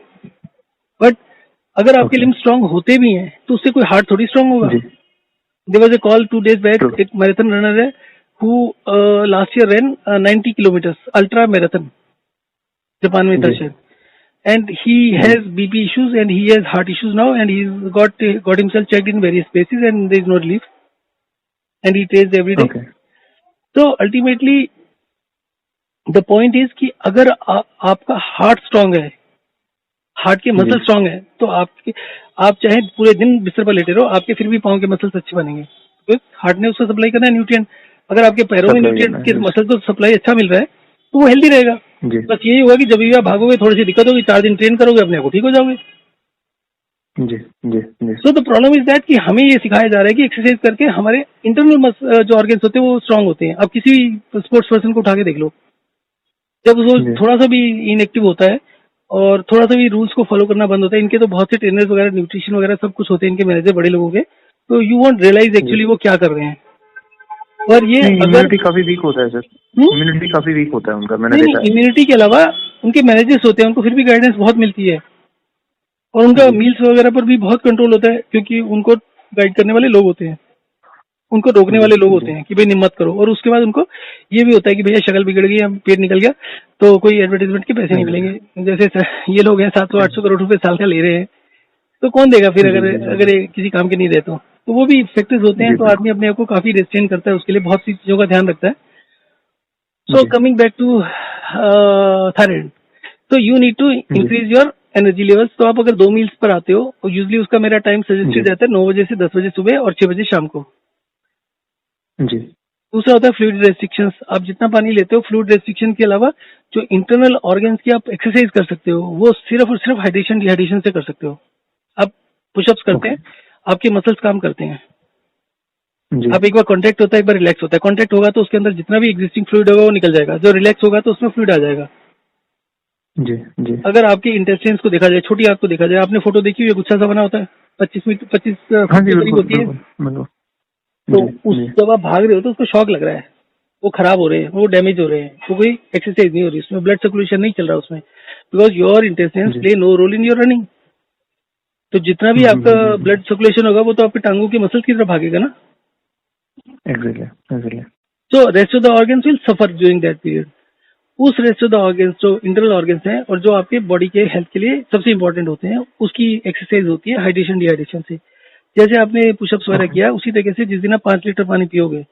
बट अगर आपके लिम्स स्ट्रांग होते भी हैं तो उससे कोई हार्ट थोड़ी स्ट्रांग होगा। There was a call 2 days back, एक मैराथन रनर है who last year run 90 kilometres ultra marathon, Japan में था शायद, and he has BP issues and he has heart issues now, and he's got himself checked in various places and there is no relief, and he trains every day. So ultimately the point is कि अगर आपका हार्ट स्ट्रांग है, हार्ट के मसल स्ट्रांग है, तो आप चाहे पूरे दिन बिस्तर पर लेटे रहो, आपके फिर भी पाँव के मसल्स अच्छे बनेंगे, तो हार्ट ने उसको सप्लाई करना है न्यूट्रिएंट। अगर आपके पैरों में न्यूट्रिएंट के मसल को सप्लाई अच्छा मिल रहा है तो वो हेल्दी रहेगा। बस यही होगा कि जब भी आप भागोगे, थोड़ी सी दिक्कत होगी, 4 दिन ट्रेन करोगे, अपने आप को ठीक हो जाओगे। So the problem is that कि हमें ये सिखाया जा रहा है कि एक्सरसाइज करके हमारे इंटरनल जो ऑर्गन्स होते हैं वो स्ट्रांग होते हैं। अब किसी स्पोर्ट्स पर्सन को उठा के देख लो, जब वो थोड़ा सा भी इनएक्टिव होता है और थोड़ा सा भी रूल्स को फॉलो करना बंद होता है, इनके तो बहुत से ट्रेनर्स वगैरह, न्यूट्रिशन वगैरह सब कुछ होते हैं, इनके मैनेजर बड़े लोगों के, तो यू वोंट रियलाइज एक्चुअली वो क्या कर रहे हैं। और ये इम्यूनिटी काफी वीक होता है सर, इम्यूनिटी काफी वीक होता है उनका, मैंने देखा है। इम्यूनिटी के अलावा उनके मैनेजर्स होते हैं, उनको फिर भी गाइडेंस बहुत मिलती है, और उनका मील्स वगैरह पर भी बहुत कंट्रोल होता है, क्योंकि उनको गाइड करने वाले लोग होते हैं, उनको रोकने वाले लोग होते हैं कि भाई मत करो। और उसके बाद उनको ये भी होता है कि भैया शक्ल बिगड़ गई या पेट निकल गया तो कोई एडवर्टाइजमेंट के पैसे नहीं मिलेंगे। जैसे ये लोग हैं 700-800 करोड़ रुपए साल का ले रहे हैं, तो कौन देगा फिर अगर ये किसी काम के नहीं रहे तो वो भी फैक्टर्स होते हैं। तो आदमी अपने आप को काफी रेस्ट्रेन करता है, उसके लिए बहुत सी चीजों का ध्यान रखता है। So coming back to thyroid, तो you need to increase your energy levels. तो आप अगर 2 मील्स पर आते हो, और यूजली उसका मेरा टाइम सजेस्टेड रहता है 9 बजे से 10 बजे सुबह और 6 बजे शाम को। दूसरा होता है फ्लूइड रेस्ट्रिक्शंस। आप जितना पानी लेते हो, फ्लूइड रेस्ट्रिक्शन के अलावा जो इंटरनल ऑर्गन्स की आप एक्सरसाइज कर सकते हो, वो सिर्फ और सिर्फ हाइड्रेशन डिहाइड्रेशन से कर सकते हो। आप पुशअप्स करते हैं, आपके मसल्स काम करते हैं, आप एक बार कॉन्ट्रैक्ट होता है, एक बार रिलैक्स होता है। कॉन्ट्रैक्ट होगा तो उसके अंदर जितना भी एग्जिस्टिंग फ्लूइड होगा वो निकल जाएगा, जो रिलैक्स होगा तो उसमें फ्लूइड आ जाएगा। अगर आपके इंटेस्टाइन्स को देखा जाए, छोटी आंख को देखा जाए, आपने फोटो देखी हुई है, गुच्छा सा बना होता है, 25 फुट की करीब होती है। तो उस जब आप भाग रहे हो तो उसको शॉक लग रहा है, वो खराब हो रहे हैं, वो डैमेज हो रहे हैं, तो कोई एक्सरसाइज नहीं हो रही, उसमें ब्लड सर्कुलेशन नहीं चल रहा उसमें, because your intestines play no role in your running. तो जितना भी आपका ब्लड सर्कुलेशन होगा वो तो आपके टांगों के मसल्स की तरफ भागेगा ना। So rest of the organs will suffer during that period. उस रेस्ट ऑफ द ऑर्गन्स जो इंटरनल ऑर्गन्स हैं और जो आपके बॉडी के हेल्थ के लिए सबसे इंपॉर्टेंट होते हैं, उसकी एक्सरसाइज होती है हाइड्रेशन डिहाइड्रेशन से। जैसे आपने पुशअप्स वगैरह किया, उसी तरीके से जिस दिन आप 5 लीटर पानी पियोगे,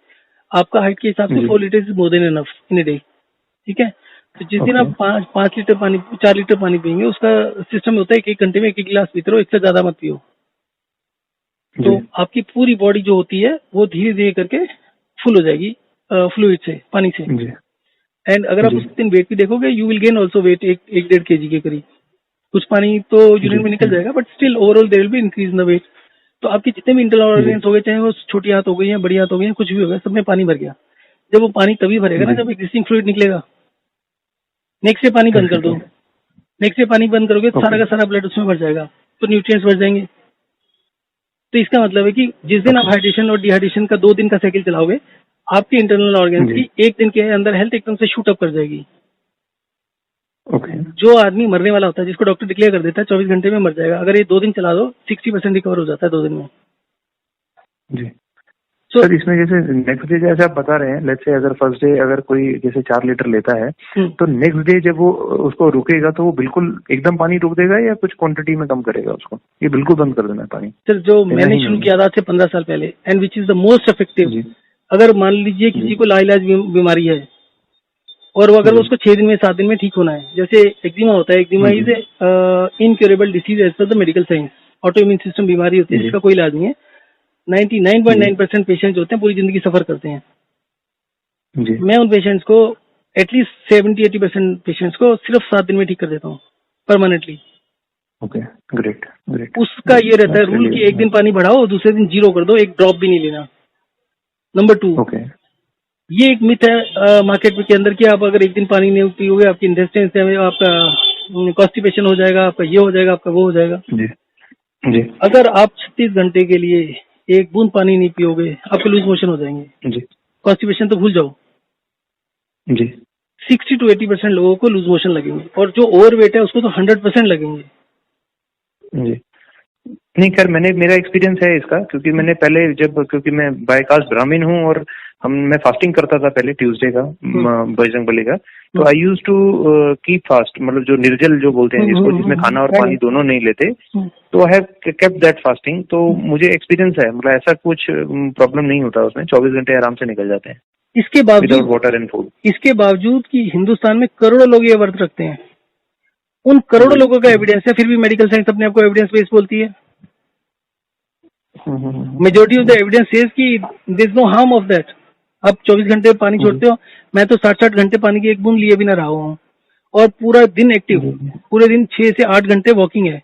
आपका हाइट के हिसाब से 4 litre is more than enough in a day, ठीक है। तो जिस दिन आप 5 लीटर पानी, 4 लीटर पानी पियेंगे, उसका सिस्टम होता है कि 1 घंटे में 1 गिलास पीते रहो, इससे ज्यादा मत पियो। तो आपकी पूरी बॉडी जो होती है वो धीरे धीरे करके फुल हो जाएगी फ्लूइड से, पानी से। एंड अगर आप उस दिन वेट भी देखोगे, you will gain also weight 1-1.5 kg के करीब। कुछ पानी तो यूरिन में निकल जाएगा, but still overall there will be increase in the weight. तो आपके जितने भी इंटरनल ऑर्गन्स हो गए, चाहे वो छोटी हाथ हो गई या बड़ी हाथ हो गई, कुछ भी हो गया, सब में पानी भर गया। जब वो पानी तभी भरेगा ना जब एग्जिस्टिंग फ्लूइड निकलेगा। नेक्स्ट से पानी बंद कर दो, नेक्स्ट से पानी बंद करोगे तो सारा का सारा ब्लड उसमें भर जाएगा, तो न्यूट्रिएंट्स भर जाएंगे। तो इसका मतलब है कि जिस दिन आप हाइड्रेशन और डिहाइड्रेशन का 2 दिन का साइकिल चलाओगे, आपके इंटरनल ऑर्गन्स की 1 दिन के अंदर हेल्थ एकदम से शूट अप कर जाएगी। ओके। जो आदमी मरने वाला होता है, जिसको डॉक्टर डिक्लेयर कर देता है 24 घंटे में मर जाएगा, अगर ये 2 दिन चला दो 60% रिकवर हो जाता है 2 दिन में। जी So, सर, इसमें जैसे नेक्स्ट डे जैसे आप बता रहे हैं, लेट्स से अगर फर्स्ट डे अगर कोई जैसे 4 लीटर लेता है तो नेक्स्ट डे जब वो उसको रुकेगा तो वो बिल्कुल एकदम पानी रोक देगा या कुछ क्वांटिटी में कम करेगा उसको, ये बिल्कुल बंद कर देना है पानी? सर जो मैंने शुरू किया था आज से 15 साल पहले, and which is the most effective, अगर मान लीजिए किसी को लाइलाज बीमारी है और वो अगर उसको 6 दिन में 7 दिन में ठीक होना है, जैसे एक्जिमा होता है, eczema is incurable disease as per the medical science, autoimmune system बीमारी होती है जिसका कोई इलाज नहीं है। 99.9% पेशेंट होते हैं पूरी जिंदगी सफर करते हैं। जी। मैं उन पेशेंट्स को एटलीस्ट 70-80% पेशेंट्स को सिर्फ 7 दिन में ठीक कर देता हूँ परमानेंटली। Okay, great great. उसका ये रहता है रूल कि एक दिन पानी बढ़ाओ और दूसरे दिन 0 कर दो, एक ड्रॉप भी नहीं लेना। नंबर 2, ओके, ये एक मिथ है मार्केट के अंदर कि आप अगर एक दिन पानी नहीं पियोगे आपकी इंटेस्टाइन से आपका कॉन्स्टिपेशन हो जाएगा, आपका ये हो जाएगा, आपका वो हो जाएगा। जी जी अगर आप 36 घंटे के लिए एक बूंद पानी नहीं पियोगे आपके लूज मोशन हो जाएंगे। जी कॉन्स्टिपेशन तो भूल जाओ। जी 60 to 80% लोगों को लूज मोशन लगेंगे और जो ओवरवेट है उसको तो 100% लगेंगे। जी। नहीं खैर, मेरा एक्सपीरियंस है इसका, क्योंकि मैंने पहले क्योंकि मैं बाय कास्ट ब्राह्मण हूँ और मैं फास्टिंग करता था पहले ट्यूसडे का, बजरंग बली का। तो आई यूज टू कीप फास्ट, मतलब जो निर्जल जो बोलते हैं जिसको, जिसमें खाना और पानी दोनों नहीं लेते, तो I have kept that fasting. तो मुझे एक्सपीरियंस है, मतलब ऐसा कुछ प्रॉब्लम नहीं होता उसमें, 24 घंटे आराम से निकल जाते हैं इसके बावजूद विदाउट वाटर एंड फूड। इसके बावजूद कि हिंदुस्तान में करोड़ों लोग ये व्रत रखते हैं, उन करोड़ों लोगों का एविडेंस है, फिर भी मेडिकल साइंस अपने आप को एविडेंस बेस बोलती है। Majority of the evidence says कि there is no harm of that. आप 24 घंटे पानी छोड़ते हो, मैं तो 60-60 घंटे पानी की एक बूंद लिए भी ना रहा हूँ और पूरा दिन एक्टिव, पूरे दिन 6 से 8 घंटे वॉकिंग है।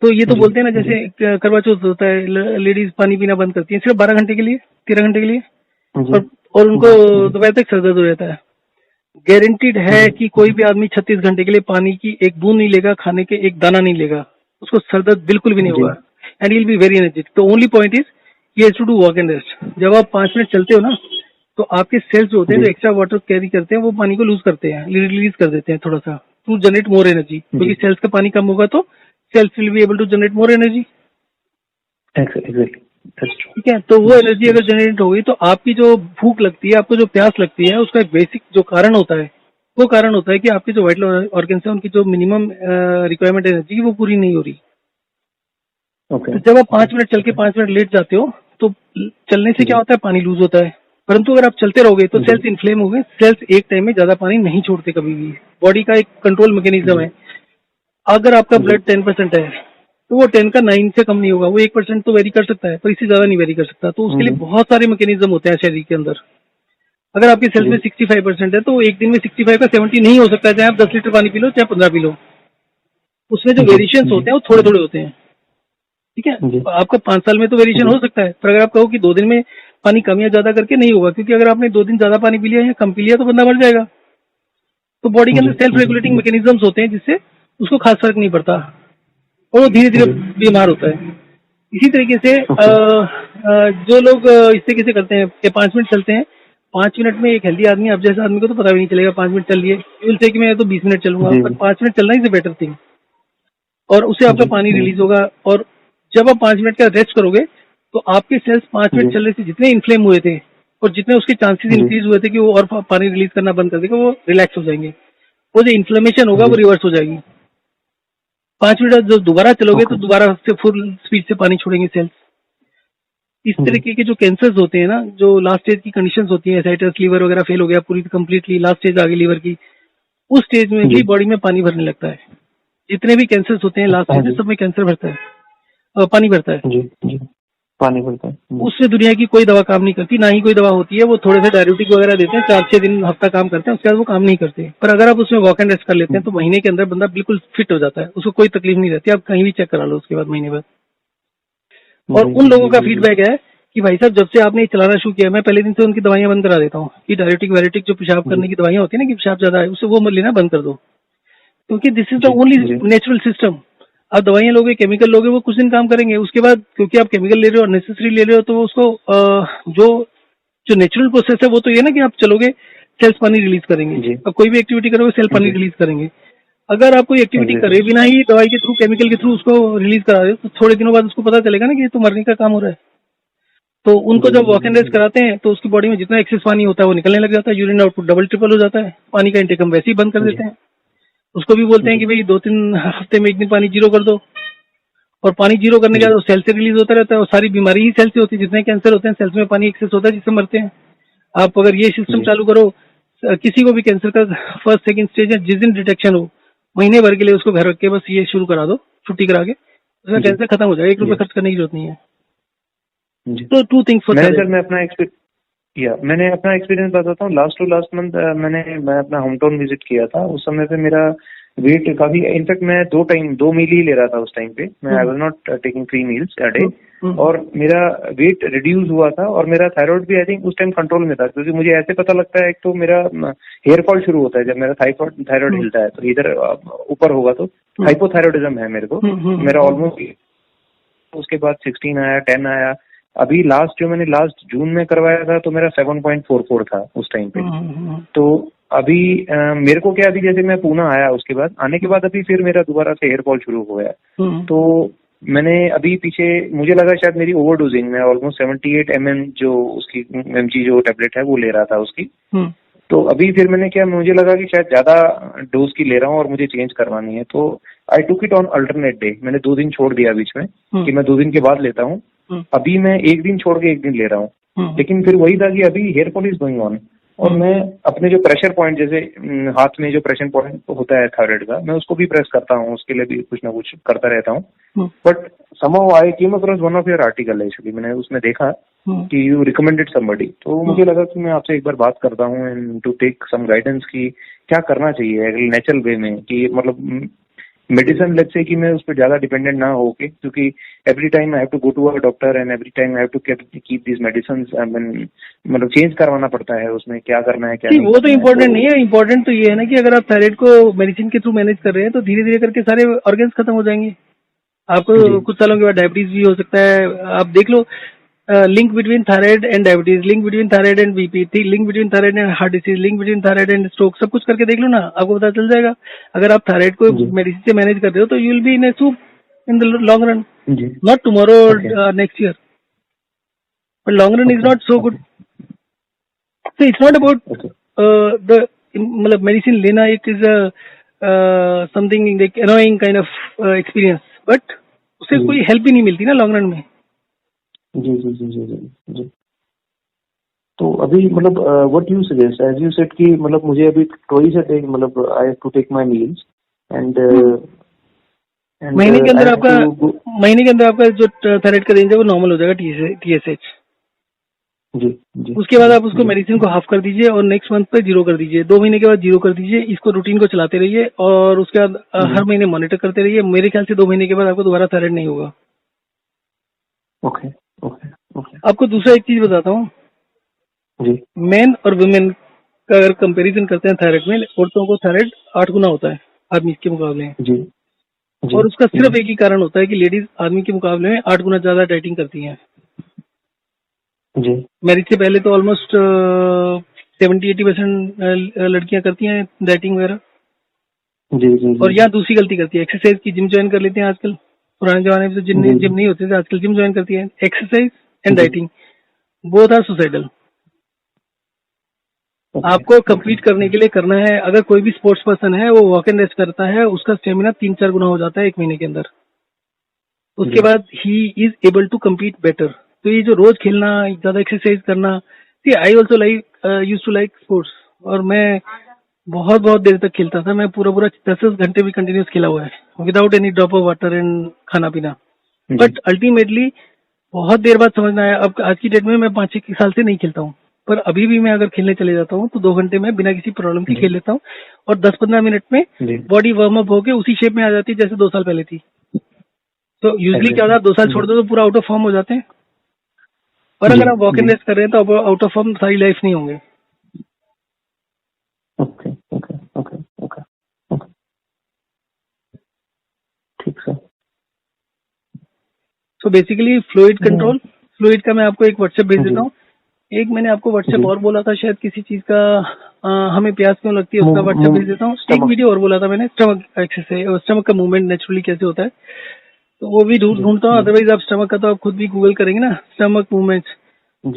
तो ये तो बोलते हैं ना, जैसे करवा चौथ होता है, लेडीज पानी पीना बंद करती है सिर्फ 12 घंटे के लिए, 13 घंटे के लिए, और उनको दोपहर तक सर दर्द हो जाता है। गारंटीड है कि कोई भी आदमी 36 घंटे के लिए पानी की एक बूंद नहीं लेगा, खाने के एक दाना नहीं लेगा, उसको सर दर्द बिल्कुल भी नहीं होगा, and he will be very energetic. तो only point is he has to do walk and rest. जब आप 5 मिनट चलते हो ना, तो आपके सेल्स जो होते हैं, जो एक्स्ट्रा वाटर कैरी करते हैं, वो पानी को लूज करते हैं, रिलीज कर देते हैं थोड़ा सा, टू जनरेट मोर एनर्जी। क्योंकि सेल्स का पानी कम होगा तो cells will be able to generate more energy. ठीक है, तो वो एनर्जी अगर जनरेट हो गई तो आपकी जो भूख लगती है, आपको जो प्यास लगती है, उसका एक बेसिक जो कारण होता है, वो कारण होता है कि आपके जो वाइटल ऑर्गन्स है उनकी जो मिनिमम रिक्वायरमेंट एनर्जी की वो पूरी नहीं हो रही। तो जब आप 5 मिनट चल के 5 मिनट लेट जाते हो तो चलने से क्या होता है, पानी लूज होता है। परंतु अगर आप चलते रहोगे तो सेल्स इन्फ्लेम हो गए, सेल्स एक टाइम में ज्यादा पानी नहीं छोड़ते कभी भी। बॉडी का एक कंट्रोल मैकेनिज्म है। अगर आपका ब्लड 10% है तो वो 10 का 9 से कम नहीं होगा, वो 1% तो वेरी कर सकता है, पर इससे ज्यादा नहीं वेरी कर सकता। तो उसके लिए बहुत सारे मैकेनिज्म होते हैं शरीर के अंदर। अगर आपके सेल्स में 65% है तो एक दिन में 65 का 70 नहीं हो सकता, चाहे आप 10 लीटर पानी पी लो, चाहे 15 पी लो। उसमें जो वेरिएशन होते हैं वो थोड़े थोड़े होते हैं। ठीक है, आपका 5 साल में तो वेरिएशन हो सकता है, पर अगर आप कहो कि 2 दिन में पानी कम या ज्यादा करके, नहीं होगा। क्योंकि अगर आपने 2 दिन ज्यादा पानी पी लिया या कम पी लिया तो बंदा मर जाएगा। तो बॉडी के अंदर सेल्फ रेगुलेटिंग मैकेनिज्म्स होते हैं जिससे उसको खास फर्क नहीं पड़ता और वो धीरे धीरे बीमार होता है। इसी तरीके से जो लोग इस तरीके से करते हैं कि 5 मिनट चलते हैं, 5 मिनट में एक हेल्दी आदमी, अब जैसे आदमी को तो पता भी नहीं चलेगा 5 मिनट चल लिए, यू विल से कि मैं तो 20 मिनट चलूंगा, पर 5 मिनट चलना इज अ बेटर थिंग, और उससे आपका पानी रिलीज होगा। और जब आप 5 मिनट का रेस्ट करोगे तो आपके सेल्स 5 मिनट चलने से जितने इन्फ्लेम हुए थे और जितने उसके चांसेस इंक्रीज हुए थे कि वो और पानी रिलीज करना बंद कर देगा, वो रिलैक्स हो जाएंगे। वो जो इन्फ्लेमेशन होगा वो रिवर्स हो जाएगी। 5 मिनट जब दोबारा चलोगे तो दोबारा से फुल स्पीड से पानी छोड़ेंगे सेल्स। इस तरीके के जो कैंसर्स होते हैं ना, जो लास्ट स्टेज की कंडीशंस होती है, एसाइटिस, लीवर वगैरह फेल हो गया पूरी कंप्लीटली, लास्ट स्टेज आ गई लीवर की, उस स्टेज में भी बॉडी में पानी भरने लगता है। जितने भी कैंसर्स होते हैं लास्ट स्टेज में, सब में कैंसर भरता है, पानी भरता है। जी पानी भरता है। उससे दुनिया की कोई दवा काम नहीं करती, ना ही कोई दवा होती है। वो थोड़े से डायरेटिक वगैरह देते हैं, 4-6 दिन हफ्ता काम करते हैं, उसके बाद वो काम नहीं करते। पर अगर आप उसमें वॉक एंड रेस्ट कर लेते हैं तो महीने के अंदर बंदा बिल्कुल फिट हो जाता है, उसको कोई तकलीफ नहीं रहती। आप कहीं भी चेक करा लो उसके बाद महीने बाद। और उन लोगों का फीडबैक है कि भाई साहब, जब से आपने चलाना शुरू किया, मैं पहले दिन से उनकी दवाइयां बंद करा देता हूँ कि डायरेटिक वेरेटिक जो पेशाब करने की दवाइयां होती है ना, कि पेशाब ज्यादा है, उससे वो मत लेना, बंद कर दो। क्योंकि this is the only natural system. आप दवाइयाँ लोगे, केमिकल लोगे, वो कुछ दिन काम करेंगे, उसके बाद क्योंकि आप केमिकल ले रहे हो और नेसेसरी ले रहे हो, तो उसको जो जो नेचुरल प्रोसेस है वो तो ये ना कि आप चलोगे सेल्स पानी रिलीज करेंगे। जी अब कोई भी एक्टिविटी करोगे सेल पानी जी रिलीज करेंगे। अगर आप कोई एक्टिविटी करे एग्जैक्टली बिना ही दवाई के थ्रू, केमिकल के थ्रू उसको रिलीज करा रहे हो, तो थोड़े दिनों बाद उसको पता चलेगा ना कि ये तो मरने का काम हो रहा है। तो उनको जी जब जी वॉक एंड रेस्ट जी कराते हैं तो उसकी बॉडी में जितना एक्सेस पानी होता है वो निकलने लग जाता है, यूरिन आउटपुट डबल ट्रिपल हो जाता है, पानी का इंटेक हम वैसे ही बंद कर जी देते हैं। उसको भी बोलते हैं जी कि भाई 2-3 हफ्ते में एक दिन पानी जीरो कर दो, और पानी जीरो करने के जी बाद वो सेल से रिलीज होता रहता है, और सारी बीमारी ही सेल से होती है, जितने कैंसर होते हैं सेल्स में पानी एक्सेस होता है जिससे मरते हैं। आप अगर ये सिस्टम जी चालू करो, किसी को भी कैंसर का फर्स्ट सेकंड स्टेज है, जिस दिन डिटेक्शन हो, महीने भर के लिए उसको घर रख के बस ये शुरू करा दो, छुट्टी करा के, उसका जी कैंसर खत्म हो जाएगा, 1 रुपये जी खर्च करने की जरूरत नहीं है। जी तो 2 थिंग्स फॉर मैंने थायराइड। सर मैंने अपना एक्सपीरियंस बताता हूँ। लास्ट टू लास्ट मंथ मैं अपना होम टाउन विजिट किया था। उस समय पे मेरा वेट काफी, इनफैक्ट मैं 2 मील ही ले रहा था उस टाइम पे। मैं I was not taking 3 meals a day, और मेरा वेट रिड्यूस हुआ था, और मेरा थायराइड भी आई थिंक उस टाइम कंट्रोल में था। क्योंकि मुझे ऐसे पता लगता है, एक तो मेरा हेयर फॉल शुरू होता है जब मेरा थायराइड हिलता है, तो इधर ऊपर होगा तो हाइपोथायरॉइडिज्म है मेरे को। मेरा ऑलमोस्ट, उसके बाद 16 आया, 10 आया। अभी मैंने लास्ट जून में करवाया था तो मेरा 7.44 था उस टाइम पे। तो अभी मेरे को क्या, अभी जैसे मैं पूना आया, उसके बाद आने के बाद अभी फिर मेरा दोबारा से हेयर फॉल शुरू हो गया। तो मैंने अभी पीछे, मुझे लगा शायद मेरी ओवरडोजिंग में, ऑलमोस्ट 78 mm जो उसकी mg जो टेबलेट है वो ले रहा था उसकी। तो अभी फिर मैंने क्या, मुझे लगा कि शायद ज्यादा डोज की ले रहा हूँ और मुझे चेंज करवानी है। तो I took it on alternate day. मैंने 2 दिन छोड़ दिया बीच में कि मैं 2 दिन के बाद लेता हूँ। अभी मैं 1 दिन छोड़ के 1 दिन ले रहा हूँ। लेकिन फिर वही था कि अभी hair fall is going on, और मैं अपने जो प्रेशर पॉइंट, जैसे हाथ में जो प्रेशर पॉइंट होता है थायराइड का, मैं उसको भी प्रेस करता हूँ, उसके लिए भी कुछ ना कुछ करता रहता हूँ। But somehow I came across one of your article, actually मैंने उसमें देखा कि यू रिकमेंडेड समबडी। तो मुझे लगा कि मैं आपसे एक बार बात करता हूँ and to take some guidance की क्या करना चाहिए नेचुरल वे में, कि मतलब मेडिसिन लेट्स से कि मैं उस पर ज्यादा डिपेंडेंट ना हो के, क्योंकि every time I have to go to a doctor and every time I have to keep this medicine, मतलब चेंज करवाना पड़ता है उसमें, क्या करना है क्या नहीं वो तो करना है। इम्पोर्टेंट तो नहीं है। इम्पोर्टेंट तो ये है ना कि अगर आप थायराइड को मेडिसिन के थ्रू मैनेज कर रहे हैं तो धीरे धीरे करके सारे ऑर्गन्स खत्म हो जाएंगे। जी आपको कुछ सालों के बाद डायबिटीज भी हो सकता है। आप देख लो, link between thyroid and diabetes, link between thyroid and BP, link between thyroid and heart disease, link between thyroid and stroke, सब कुछ करके देख लो ना, आपको पता चल जाएगा। अगर आप थायराइड को जी मेडिसिन से मैनेज कर रहे हो तो you will be in a soup in the long run, जी नॉट टुमारो ओके और next year, but long run is okay not so good. Okay So it's not about okay the मतलब मेडिसिन लेना एक is something like annoying kind of experience, but उससे जी कोई हेल्प भी नहीं मिलती ना लॉन्ग रन में। जी जी जी जी जी जी। तो अभी मतलब what you suggest, as you said कि मतलब मुझे अभी ट्वाइस अ डे, मतलब I have to take my meals and महीने के आई अंदर हैव आपका टू। महीने के अंदर आपका जो थायराइड का रेंज है वो नॉर्मल हो जाएगा, TSH। जी जी उसके बाद जी आप उसको जी मेडिसिन को हाफ कर दीजिए और नेक्स्ट मंथ पे जीरो कर दीजिए, 2 महीने के बाद जीरो कर दीजिए। इसको रूटीन को चलाते रहिए और उसके बाद जी हर महीने मॉनिटर करते रहिए। मेरे ख्याल से 2 महीने के बाद आपको दोबारा थायराइड नहीं होगा। ओके ओके ओके आपको दूसरा एक चीज बताता हूँ, जी मेन और वुमेन का अगर कंपैरिजन करते हैं थायराइड में, औरतों को थायराइड 8 गुना होता है आदमी के मुकाबले, जी जी और उसका जी सिर्फ एक ही कारण होता है कि लेडीज आदमी के मुकाबले में 8 गुना ज्यादा डाइटिंग करती हैं। जी मैरिज से पहले तो ऑलमोस्ट 70-80% लड़कियां करती हैं डाइटिंग वगैरह, जी जी और जी यहाँ दूसरी गलती करती है एक्सरसाइज की। जिम ज्वाइन कर लेते हैं आजकल, पुराने जमाने में तो जिम जी जिम नहीं होते थे, आजकल जिम ज्वाइन करती है। एक्सरसाइज एंड जी dieting both are suicidal. Okay आपको ओके कंप्लीट करने के लिए करना है, अगर कोई भी स्पोर्ट्स पर्सन है वो वॉक एंड रेस्ट करता है, उसका स्टेमिना 3-4 गुना हो जाता है 1 महीने के अंदर। उसके जी बाद ही is able to compete better. तो ये जो रोज खेलना, ज्यादा एक्सरसाइज करना, see I also like use to like sports, और मैं बहुत बहुत देर तक खेलता था। मैं पूरा पूरा 10-10 घंटे भी कंटिन्यूस खेला हुआ है without any drop of water and खाना पीना। जी बट अल्टीमेटली बहुत देर बाद समझना है, अब आज की डेट में मैं 5-6 साल से नहीं खेलता हूँ, पर अभी भी मैं अगर खेलने चले जाता हूँ तो 2 घंटे में बिना किसी प्रॉब्लम के जी खेल लेता हूँ, और 10-15 मिनट में जी बॉडी वार्म अप होके उसी शेप में आ जाती है जैसे 2 साल पहले थी। तो यूजली क्या होता है, 2 साल एग्जैक्टली जी छोड़ दो तो पूरा आउट ऑफ फॉर्म हो जाते हैं, और जी अगर आप वॉक जी एंड रेस्ट कर रहे हैं तो आउट ऑफ फॉर्म सारी लाइफ नहीं होंगे। Okay okay okay okay okay ठीक सर। तो बेसिकली फ्लूइड कंट्रोल, फ्लूइड का मैं आपको एक व्हाट्सएप भेज देता हूँ। एक मैंने आपको व्हाट्सएप और बोला था शायद किसी चीज का, हमें प्यास क्यों लगती है, उसका व्हाट्सएप भेज देता हूँ। एक वीडियो और बोला था मैंने, स्टमक एक्सरसाइज, स्टमक का मूवमेंट नेचुरली कैसे होता है, तो वो भी ढूंढता हूँ। अदरवाइज आप स्टमक का तो आप खुद भी गूगल करेंगे ना, स्टमक मूवमेंट्स,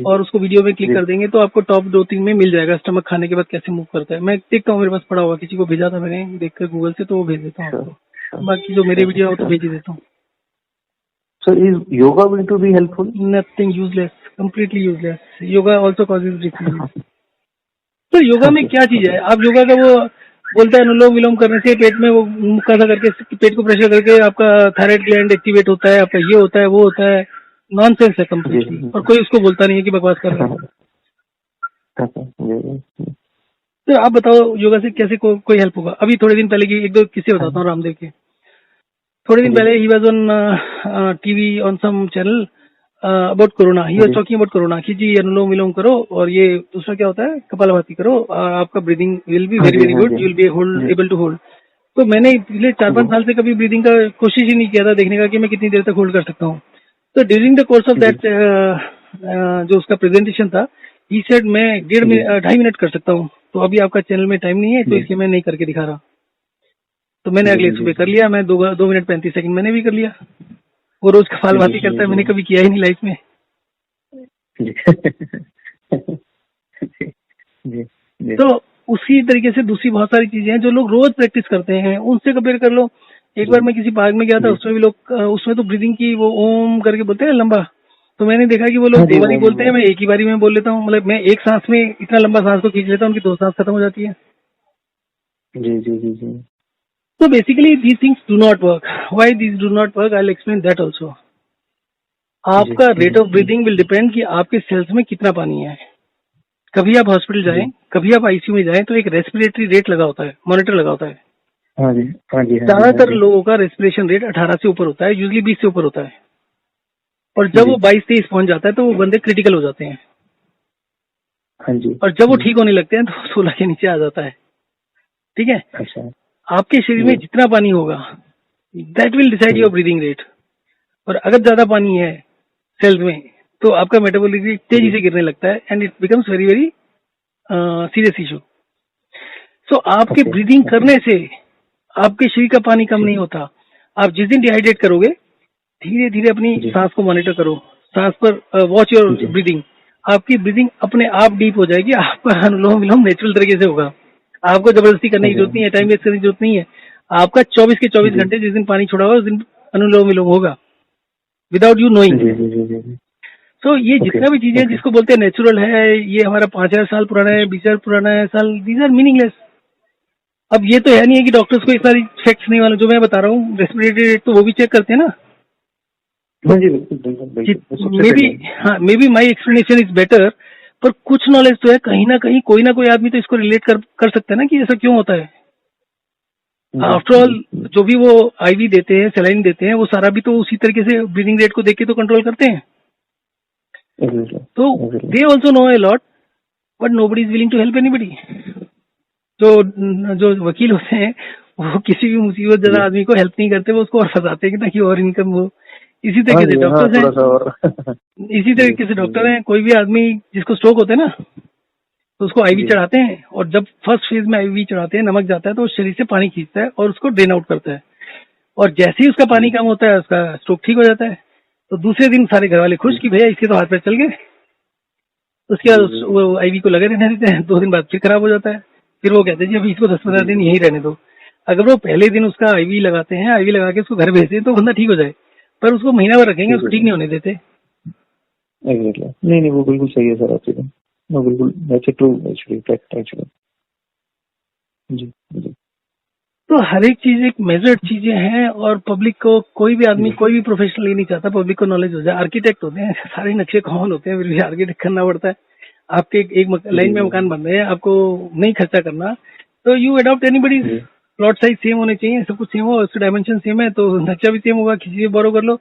और उसको वीडियो में क्लिक कर देंगे तो आपको टॉप 2-3 में मिल जाएगा स्टमक खाने के बाद कैसे मूव करता है। मैं देखता हूँ, मेरे पास पड़ा हुआ, किसी को भेजा था मैंने देखकर गूगल से, तो वो भेज देता हूँ आपको। बाकी जो मेरे वीडियो है वो तो भेज ही देता हूँ। So is yoga going to be helpful? Nothing, useless, completely useless. Yoga also causes disease. तो योगा में क्या चीज है? आप योगा का वो बोलता है अनुलोम विलोम करने से पेट में वो मुक्का सा करके पेट को प्रेशर करके आपका थायराइड ग्लैंड एक्टिवेट होता है, आपका ये होता है वो होता है। नॉनसेंस है कंप्लीटली, और कोई उसको बोलता नहीं है कि बकवास कर रहा है। तो आप बताओ योगा से कैसे कोई हेल्प होगा? अभी थोड़े दिन पहले की एक दो किस्से बताता हूँ रामदेव के। थोड़े दिन पहले he was on TV on some channel about corona, he was talking about corona कि जी अनुलोम विलोम करो, और ये दूसरा क्या होता है, कपालभाति करो, आपका breathing will be very very good, you will be able to hold. तो मैंने पिछले 4-5 साल से कभी ब्रीदिंग का कोशिश ही नहीं किया था देखने का कि मैं कितनी देर तक होल्ड कर सकता हूँ। तो during the course of that जो उसका प्रेजेंटेशन था, ही सेड मैं 2.5 मिनट कर सकता हूँ। तो अभी आपका चैनल में टाइम नहीं है तो इसलिए मैं नहीं करके दिखा रहा। तो मैंने अगले सुबह कर लिया, मैं 2 मिनट 35 सेकंड मैंने भी कर लिया। वो रोज कपालभाति करता है, मैंने कभी किया ही नहीं लाइफ में। तो उसी तरीके से दूसरी बहुत सारी चीजें हैं जो लोग रोज प्रैक्टिस करते हैं, उनसे कंपेयर कर लो। एक बार मैं किसी पार्क में गया था, उसमें भी लोग उसमें तो ब्रीदिंग की वो ओम करके बोलते हैं लंबा, तो मैंने देखा कि वो लोग 2 बारी बोलते हैं, मैं एक ही बारी में बोल लेता हूँ। मतलब मैं एक सांस में इतना लंबा सांस को खींच लेता हूँ, उनकी 2 सांस खत्म हो जाती है। जी जी जी जी। So basically these things do not work. Why these do not work? I'll explain that also. आपका rate of breathing will depend कि आपके सेल्स में कितना पानी है। कभी आप हॉस्पिटल जाएं, कभी आप आईसीयू में जाएं तो एक रेस्पिरेटरी रेट लगा होता है, मॉनिटर लगा होता है। हाँ जी, हाँ जी। ज्यादातर लोगों का रेस्पिरेशन रेट 18 से ऊपर होता है, यूजली 20 से ऊपर होता है, और जब वो 22-23 पहुंच जाता है तो वो बंदे क्रिटिकल हो जाते हैं। हाँ जी। और जब वो ठीक होने लगते हैं तो 16 के नीचे आ जाता है। ठीक है। अच्छा। आपके शरीर में जितना पानी होगा that will decide your breathing rate. और अगर ज्यादा पानी है सेल्स में तो आपका मेटाबॉलिक रेट तेजी से गिरने लगता है, and it becomes very very serious issue. So आपके ब्रीदिंग करने से आपके शरीर का पानी कम नहीं होता। आप जिस दिन डिहाइड्रेट करोगे, धीरे धीरे अपनी सांस को मॉनिटर करो, सांस पर वॉच योर ब्रीदिंग। आपकी ब्रीदिंग अपने आप डीप हो जाएगी, आपका अनुलोम विलोम नेचुरल तरीके से होगा। आपको जबरदस्ती करने की जरूरत नहीं है, टाइम वेस्ट करने की जरूरत नहीं है। आपका 24 के 24 घंटे जिस दिन पानी छोड़ा होगा उस दिन अनुलोम विलोम होगा, विदाउट यू नोइंग। तो ये जितना भी चीजें जिसको बोलते हैं नेचुरल है, ये हमारा 5000 साल पुराना है, 20,000 पुराना है साल, दीज आर मीनिंगलेस। अब ये तो है नहीं है कि डॉक्टर्स को इस सारी फैक्ट्स नहीं मालूम। जो मैं बता रहा हूँ रेस्पिरेटरी रेट तो वो भी चेक करते हैं ना। May be my explanation is better, पर कुछ नॉलेज तो है कहीं ना कहीं, कोई ना कोई आदमी तो इसको रिलेट कर सकता है ना कि ऐसा क्यों होता है। आफ्टर ऑल जो भी वो आईवी देते हैं, सलाइन देते हैं, वो सारा भी तो उसी तरीके से ब्रीदिंग रेट को देख के तो कंट्रोल करते हैं। तो they also know a lot, but nobody is willing to help anybody. जो वकील होते हैं वो किसी भी मुसीबत ज्यादा आदमी को हेल्प नहीं करते, वो उसको और फंसाते हैं कि ताकि और इनकम हो। इसी तरीके से डॉक्टर्स हैं, इसी तरीके से डॉक्टर हैं। कोई भी आदमी जिसको स्ट्रोक होता है ना, तो उसको आईवी चढ़ाते हैं, और जब फर्स्ट फेज में आईवी चढ़ाते हैं, नमक जाता है तो शरीर से पानी खींचता है और उसको ड्रेन आउट करता है, और जैसे ही उसका पानी कम होता है उसका स्ट्रोक ठीक हो जाता है। तो दूसरे दिन सारे घर वाले खुश कि भैया इसके तो हाथ पैर चल गए। उसके बाद वो आईवी को लगे रहने देते हैं, 2 दिन बाद फिर खराब हो जाता है। फिर वो कहते हैं जी अभी इसको 10-15 दिन यही रहने दो। अगर वो पहले दिन उसका आईवी लगाते हैं, आईवी लगा के उसको घर भेजते हैं तो बंदा ठीक हो जाए, पर उसको महीना भर रखेंगे, उसको ठीक नहीं होने देते। नहीं वो बिल्कुल सही है सर आपकी बात। नो बिल्कुल, that's a true actually fact actually. जी जी। तो हर एक चीज एक मेजर्ड चीजें हैं, और पब्लिक को कोई भी आदमी, कोई भी प्रोफेशनल ये नहीं चाहता पब्लिक को नॉलेज हो जाए। आर्किटेक्ट होते हैं, सारे नक्शे कॉमन होते हैं, फिर भी आर्किटेक्ट करना पड़ता है। आपके एक लाइन में मकान बन रहे हैं, आपको नहीं खर्चा करना, तो you adopt anybody. Plot size same होने चाहिए, सब कुछ सेम हो, उसका डायमेंशन सेम है तो नक्शा भी सेम होगा। किसी से बोरो कर लो,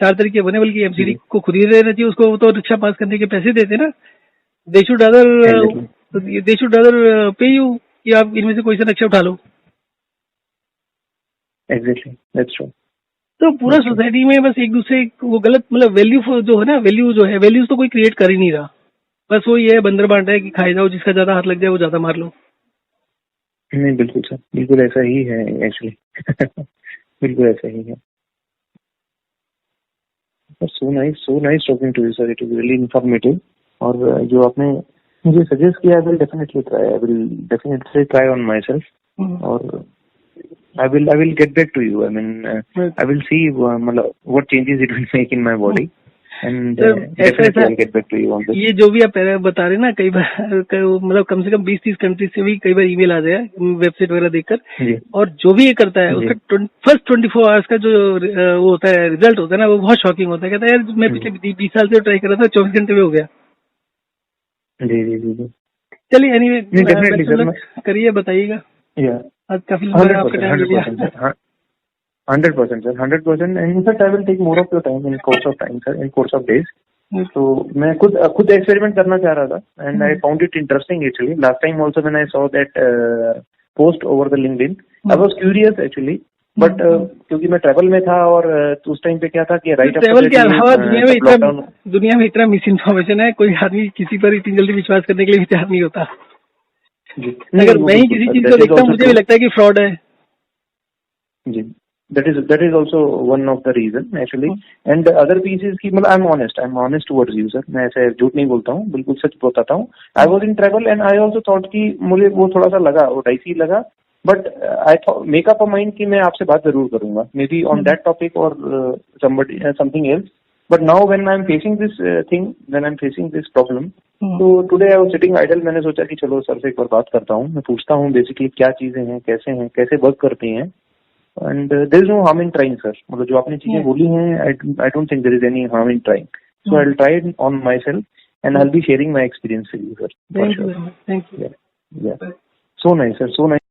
4 तरीके बने, बल्कि एमसीडी को खुद ही रहना चाहिए, उसको तो रिक्शा पास करने के पैसे देते ना। दे शुड अदर पे यू कि आप इनमें से कोई सा नक्शा उठा लो। Exactly, that's true. तो पूरा सोसाइटी में बस एक दूसरे वो गलत मतलब वैल्यू जो है ना, वैल्यू जो है, वैल्यूज तो कोई क्रिएट कर ही नहीं रहा। बस वो ये है, बंदर बांट रहा है कि खाए जाओ, जिसका ज्यादा हाथ लग जाए वो ज्यादा मार लो। नहीं बिल्कुल सर, बिल्कुल ऐसा ही है एक्चुअली। बिल्कुल ऐसा ही है। So nice talking to you sir, it is really informative. और जो आपने मुझे सजेस्ट किया, I will definitely try on myself. और I will get back to you. I mean, I will see मतलब what changes it will make in my body, and definitely I'll get back to you on this. ये जो भी आप बता रहे हैं ना, कई बार मतलब कम से कम 20-30 कंट्रीज से भी कई बार ईमेल आ जाए वेबसाइट वगैरह देखकर, और जो भी ये करता है उसका फर्स्ट 24 आवर्स का जो वो होता है, रिजल्ट होता है ना, वो बहुत शॉकिंग होता है। कहता है यार मैं पिछले 20 साल से ट्राई कर रहा था, 24 घंटे में हो गया। जी जी जी जी। चलिए एनीवे, करिए, बताइएगा। आज काफी 100% sir, 100%, and in fact I will take more of your time in course of time sir, in course of days. तो मैं खुद एक्सपेरिमेंट करना चाह रहा था, and I found it interesting actually. Last time also when I saw that post over the LinkedIn, I was curious actually, but क्योंकि मैं ट्रैवल में था, और उस टाइम पे क्या था कि राइट ट्रैवल के अलावा दुनिया में इतना मिस इन्फॉर्मेशन है, कोई आदमी किसी पर इतनी जल्दी विश्वास करने के लिए भी तैयार नहीं होता। अगर मैं ही किसी चीज को देखता हूँ, मुझे भी लगता है कि फ्रॉड है जी। That is also one of the reason actually, and the other piece is कि मतलब I'm honest towards you sir, मैं ऐसे झूठ नहीं बोलता हूँ, बिल्कुल सच बताता हूँ। I was in travel and I also thought कि मुझे वो थोड़ा सा लगा, वो डाइसी लगा, but I thought make up a mind कि मैं आपसे बात जरूर करूंगा, maybe on that topic or something else. But now when I'm facing this when I'm facing this problem, तो today I was sitting idle, मैंने सोचा कि चलो सर से एक बार बात करता हूँ, मैं पूछता हूँ बेसिकली क्या चीजें हैं, कैसे वर्क करती हैं, and there is no harm in trying sir। मतलब जो आपने चीजें बोली हैं, I don't think there is any harm in trying, so I'll try it on myself and I'll be sharing my experience with you sir। Thank you very much. Thank you. Yeah. So nice sir, so nice।